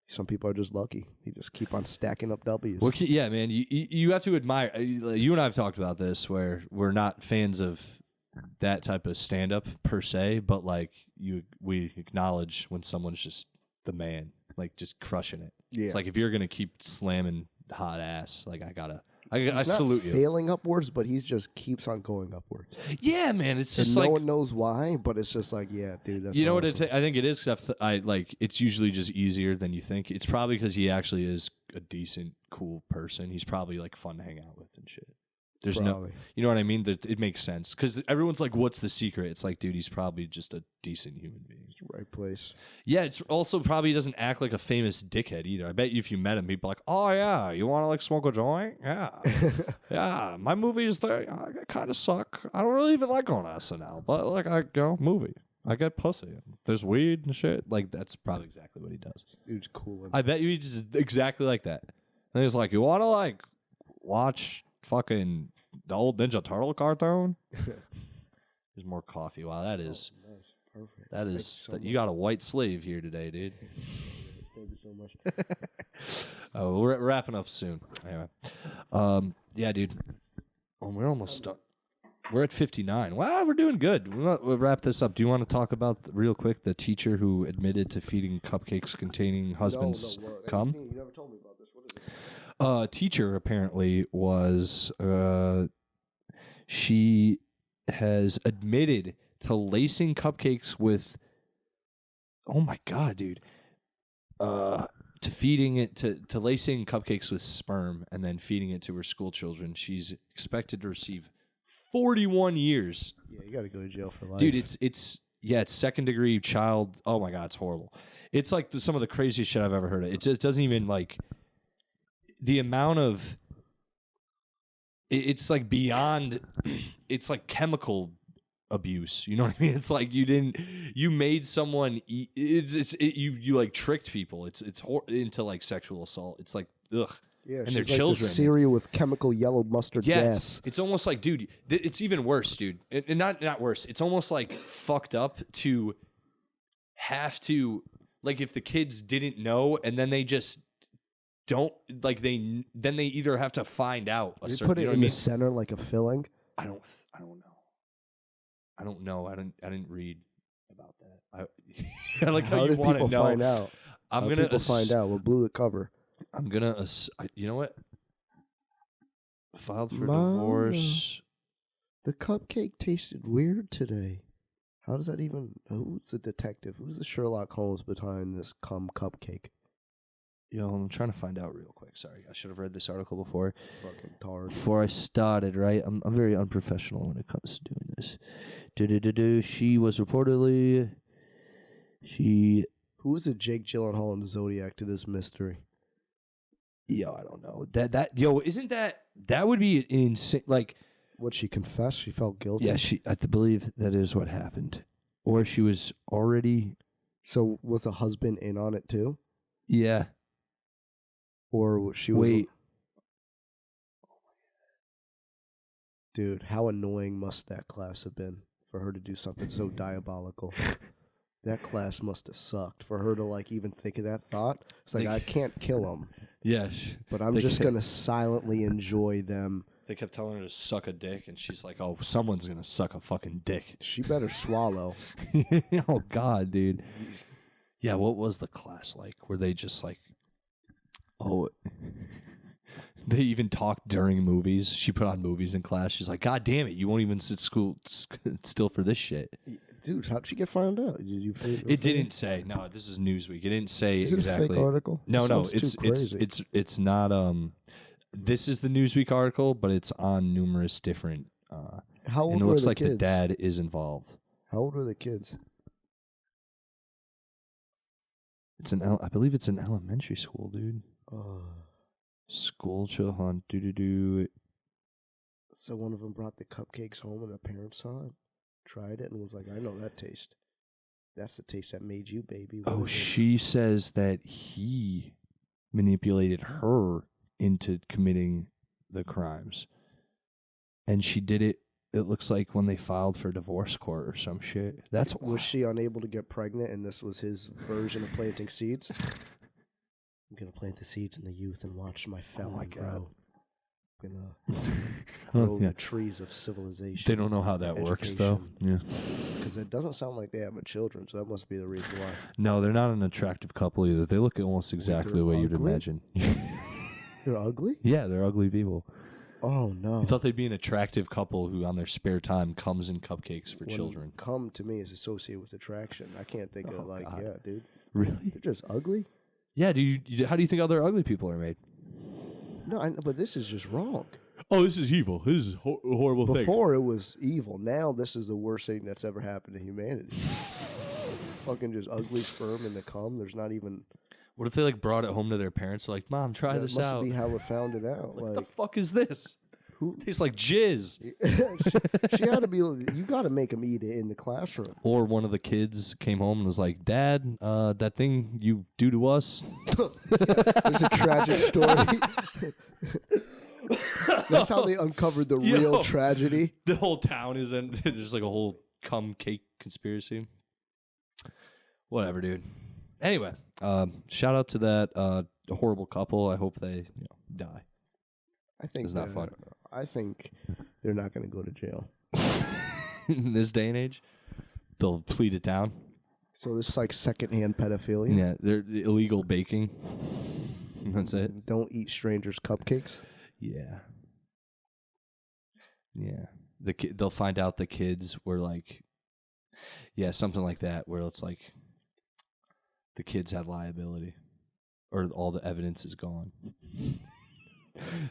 Some people are just lucky. He just keep on stacking up W's. Well, yeah, man. You have to admire. You and I have talked about this, where we're not fans of that type of stand up per se, but like we acknowledge when someone's just the man, like just crushing it. Yeah. It's like if you're gonna keep slamming hot ass, like I salute you. Failing upwards, but he just keeps on going upwards. Yeah, man. It's just and like no one knows why, but it's just like, yeah, dude. That's what awesome. I think it is. Because it's usually just easier than you think. It's probably because he actually is a decent, cool person. He's probably like fun to hang out with and shit. There's probably. You know what I mean? It makes sense because everyone's like, "What's the secret?" It's like, dude, he's probably just a decent human being. It's the right place. Yeah, it's also probably doesn't act like a famous dickhead either. I bet you if you met him, he'd be like, "Oh yeah, you want to like smoke a joint? Yeah, yeah. My movies they kind of suck. I don't really even like going to SNL, but like movie. I get pussy. There's weed and shit. Like that's probably exactly what he does. Dude's cool. I bet you he's just exactly like that. And he's like, you want to like watch fucking the old Ninja Turtle cartoon? There's more coffee. Wow, that is nice. Perfect. That is you got a white slave here today, dude. Thank you so much. We're wrapping up soon. Anyway, yeah, dude. We're almost done. We're at 59. Wow, we're doing good. We'll wrap this up. Do you want to talk about real quick the teacher who admitted to feeding cupcakes containing husband's cum? You never told me about this. What is this? Teacher apparently was. She has admitted to lacing cupcakes with. Oh my god, dude! To feeding it to lacing cupcakes with sperm and then feeding it to her school children. She's expected to receive 41 years. Yeah, you got to go to jail for life, dude. It's second degree child. Oh my god, it's horrible. It's like some of the craziest shit I've ever heard of. It just doesn't even like the amount of. It's like beyond. It's like chemical abuse. You know what I mean? It's like you made someone eat. You like tricked people. It's into like sexual assault. It's like ugh. Yeah, and their like children. The cereal with chemical yellow mustard gas. It's almost like, dude, it's even worse, dude. And not worse. It's almost like fucked up to have to, like, if the kids didn't know and then they just don't, like, then they either have to find out. You put it in the center like a filling. I don't know. I didn't read about that. I like how you want to know. Find out? I'm gonna find out. What blew the cover? I'm gonna. You know what? Filed for divorce. The cupcake tasted weird today. How does that even? Who's the detective? Who's the Sherlock Holmes behind this cupcake? I'm trying to find out real quick. Sorry, I should have read this article before. Fucking tard. Before I started, right? I'm very unprofessional when it comes to doing this. She was reportedly. Who is the Jake Gyllenhaal in the Zodiac to this mystery? Yo, I don't know. Isn't that would be insane? Like, what, she confessed? She felt guilty? Yeah, I believe that is what happened. Or she was already. So was the husband in on it too? Yeah. Or she was. Wait. Dude, how annoying must that class have been for her to do something so diabolical? That class must have sucked for her to like even think of that thought. It's like, I can't kill them. Yes. But I'm just going to silently enjoy them. They kept telling her to suck a dick, and she's like, oh, someone's going to suck a fucking dick. She better swallow. Oh, God, dude. Yeah, what was the class like? Were they just like, oh, they even talked during movies? She put on movies in class. She's like, God damn it, you won't even sit still for this shit. Dude, how'd she get found out? Did you? It didn't say. No, this is Newsweek. It didn't say is exactly. Is it a fake article? No, it's not. This is the Newsweek article, but it's on numerous different. How old and it were looks the like kids? the dad is involved. How old are the kids? I believe it's an elementary school, dude. School children. So one of them brought the cupcakes home, and the parents saw it, tried it, and was like, "I know that taste. That's the taste that made you, baby." Oh, she says that he manipulated her into committing the crimes, and she did it. It looks like when they filed for divorce court or some shit. Was she unable to get pregnant, and this was his version of planting seeds? I'm gonna plant the seeds in the youth and watch my felon grow. I'm gonna grow the trees of civilization. They don't know how that works, though. Yeah, because it doesn't sound like they have children, so that must be the reason why. No, they're not an attractive couple either. They look almost exactly the way you'd imagine. They're ugly? Yeah, they're ugly people. Oh, no. You thought they'd be an attractive couple who, on their spare time, comes in cupcakes for children. Come to me is associated with attraction. I can't think of, like, God. Yeah, dude. Really? They're just ugly? Yeah, how do you think other ugly people are made? No, but this is just wrong. Oh, this is evil. This is a horrible thing. Before it was evil. Now this is the worst thing that's ever happened to humanity. Fucking just ugly sperm in the cum. There's not even... What if they like brought it home to their parents? They're like, Mom, try this out. That must be how it found it out. What the fuck is this? It tastes like jizz. she had to be. You got to make them eat it in the classroom. Or one of the kids came home and was like, Dad, that thing you do to us. It's a tragic story. That's how they uncovered the real tragedy. The whole town is in. There's like a whole cum cake conspiracy. Whatever, dude. Anyway, shout out to that horrible couple. I hope they die. I think it's not fun. I think they're not going to go to jail. In this day and age, they'll plead it down. So this is like secondhand pedophilia? Yeah, they're illegal baking. That's it. Don't eat strangers' cupcakes? Yeah. Yeah. They'll find out the kids were like, yeah, something like that, where it's like the kids had liability or all the evidence is gone.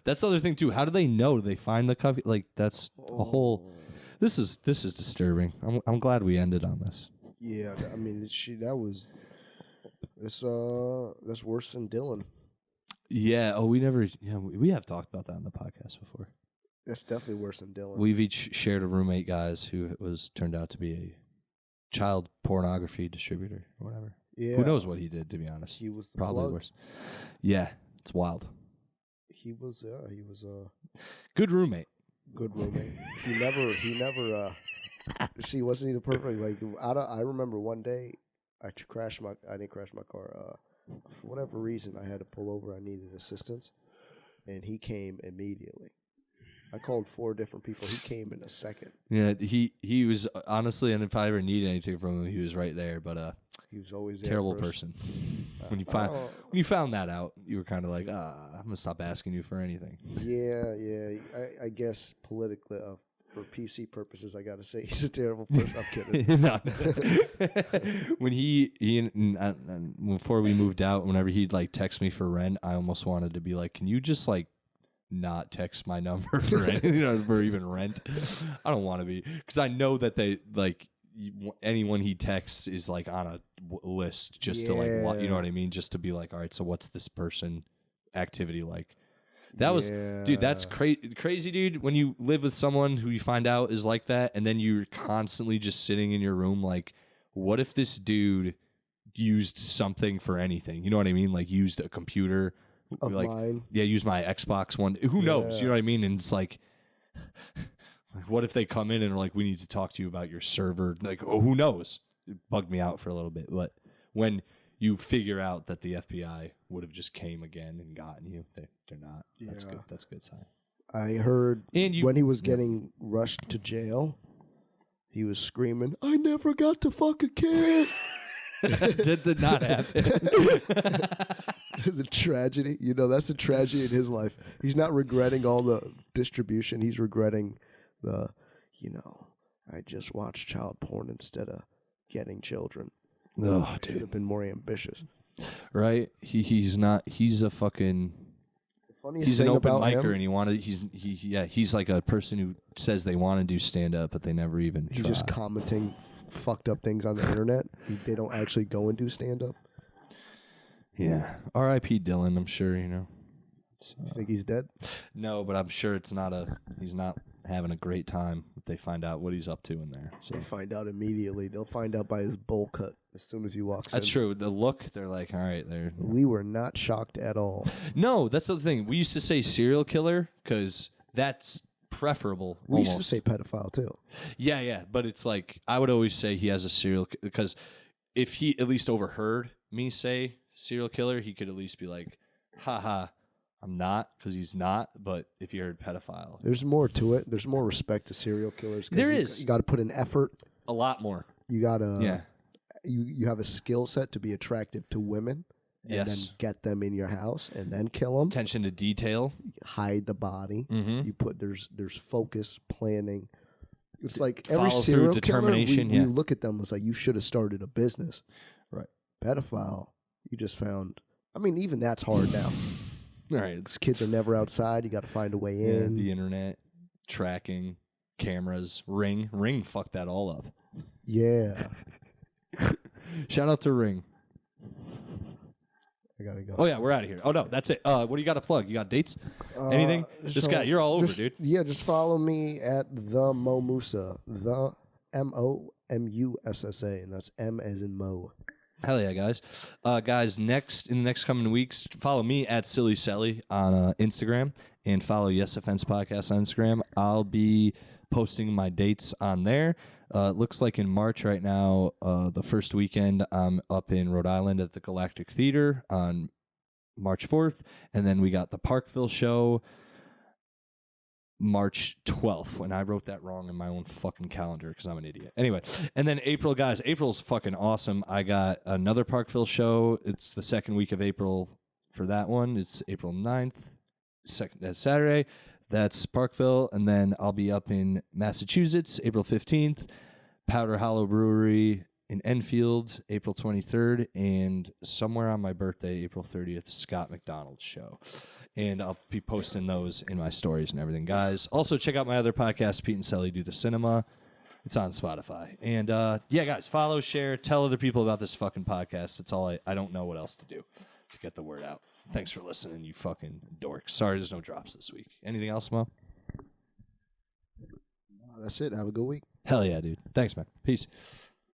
That's the other thing too. How do they know? Do they find the cupcake? Like that's a whole. This is disturbing. I'm glad we ended on this. Yeah, I mean, that's worse than Dylan. Yeah. Oh, we never. Yeah, we have talked about that on the podcast before. That's definitely worse than Dylan. We've each shared a roommate, guys, who turned out to be a child pornography distributor or whatever. Yeah. Who knows what he did? To be honest, he was probably plug. Worse. Yeah, it's wild. He was good roommate. Good roommate. he never. See, wasn't he the perfect? Like, I remember one day I didn't crash my car. For whatever reason, I had to pull over. I needed assistance, and he came immediately. I called 4 different people. He came in a second. Yeah, he was honestly, and if I ever needed anything from him, he was right there. But he was always there terrible person. When you found that out, you were kind of like, I'm gonna stop asking you for anything. Yeah. I guess politically, for PC purposes, I gotta say he's a terrible person. I'm kidding. No. When and before we moved out, whenever he'd like text me for rent, I almost wanted to be like, can you just like not text my number for anything, for even rent? I don't want to be, because I know that they like anyone he texts is like on a list just to like, you know what I mean, just to be like, all right, so what's this person activity like? That was, dude, that's crazy, dude. When you live with someone who you find out is like that, and then you're constantly just sitting in your room like, what if this dude used something for anything? You know what I mean? Like used a computer. Of like, mine. Yeah, use my Xbox One. Who knows? You know what I mean? And it's like, what if they come in and are like, we need to talk to you about your server? Like, oh, who knows? bugged me out for a little bit. But when you figure out that the FBI would have just came again and gotten you, they're not. That's good. That's a good sign. I heard when he was getting rushed to jail, he was screaming, "I never got to fuck a kid." Did not happen. The tragedy, that's the tragedy in his life. He's not regretting all the distribution. He's regretting the, I just watched child porn instead of getting children. Oh, should have been more ambitious. Right? He's not. He's a fucking. He's an open micer, and he's like a person who says they want to do stand up, but they never even. He's just commenting fucked up things on the internet. They don't actually go and do stand up. Yeah. R.I.P. Dylan. I'm sure You think he's dead? No, but I'm sure he's not having a great time if they find out what he's up to in there. So they find out immediately. They'll find out by his bowl cut as soon as he walks in. That's true. The look, they're like, all right, we were not shocked at all. No, that's the thing. We used to say serial killer because that's preferable. We used to say pedophile too. Yeah, but it's like I would always say he has a serial because if he at least overheard me say serial killer, he could at least be like, haha, I'm not, because he's not. But if you heard pedophile, there's more to it. There's more respect to serial killers. There is. You got to put in effort. A lot more. You got to. You have a skill set to be attractive to women. And then get them in your house and then kill them. Attention to detail. Hide the body. Mm-hmm. You put there's focus, planning. It's like follow every serial through, determination. Killer, we look at them as like you should have started a business. Right. Pedophile, you just found. I mean, even that's hard now. All right. These kids are never outside. You got to find a way in. The internet, tracking, cameras, Ring fucked that all up. Yeah. Shout out to Ring. I gotta go. Oh yeah, we're out of here. Oh no, that's it. What do you got to plug? You got dates? Anything? This guy, you're all over, dude. Yeah, just follow me at the Mo Mussa, the MOMUSSA, and that's M as in Mo. Hell yeah, guys. Guys, in the next coming weeks, follow me at Silly Sally on Instagram and follow Yes Offense Podcast on Instagram. I'll be posting my dates on there. Looks like in March right now, the first weekend, I'm up in Rhode Island at the Galactic Theater on March 4th. And then we got the Parkville show March 12th. And I wrote that wrong in my own fucking calendar because I'm an idiot. Anyway, and then April, guys. April's fucking awesome. I got another Parkville show. It's the second week of April for that one. It's April 9th, that's Saturday. That's Parkville, and then I'll be up in Massachusetts, April 15th, Powder Hollow Brewery in Enfield, April 23rd, and somewhere on my birthday, April 30th, Scott McDonald's show. And I'll be posting those in my stories and everything, guys. Also, check out my other podcast, Pete and Sally Do the Cinema. It's on Spotify. And, yeah, guys, follow, share, tell other people about this fucking podcast. That's all I don't know what else to do to get the word out. Thanks for listening, you fucking dorks. Sorry there's no drops this week. Anything else, Mo? That's it. Have a good week. Hell yeah, dude. Thanks, man. Peace.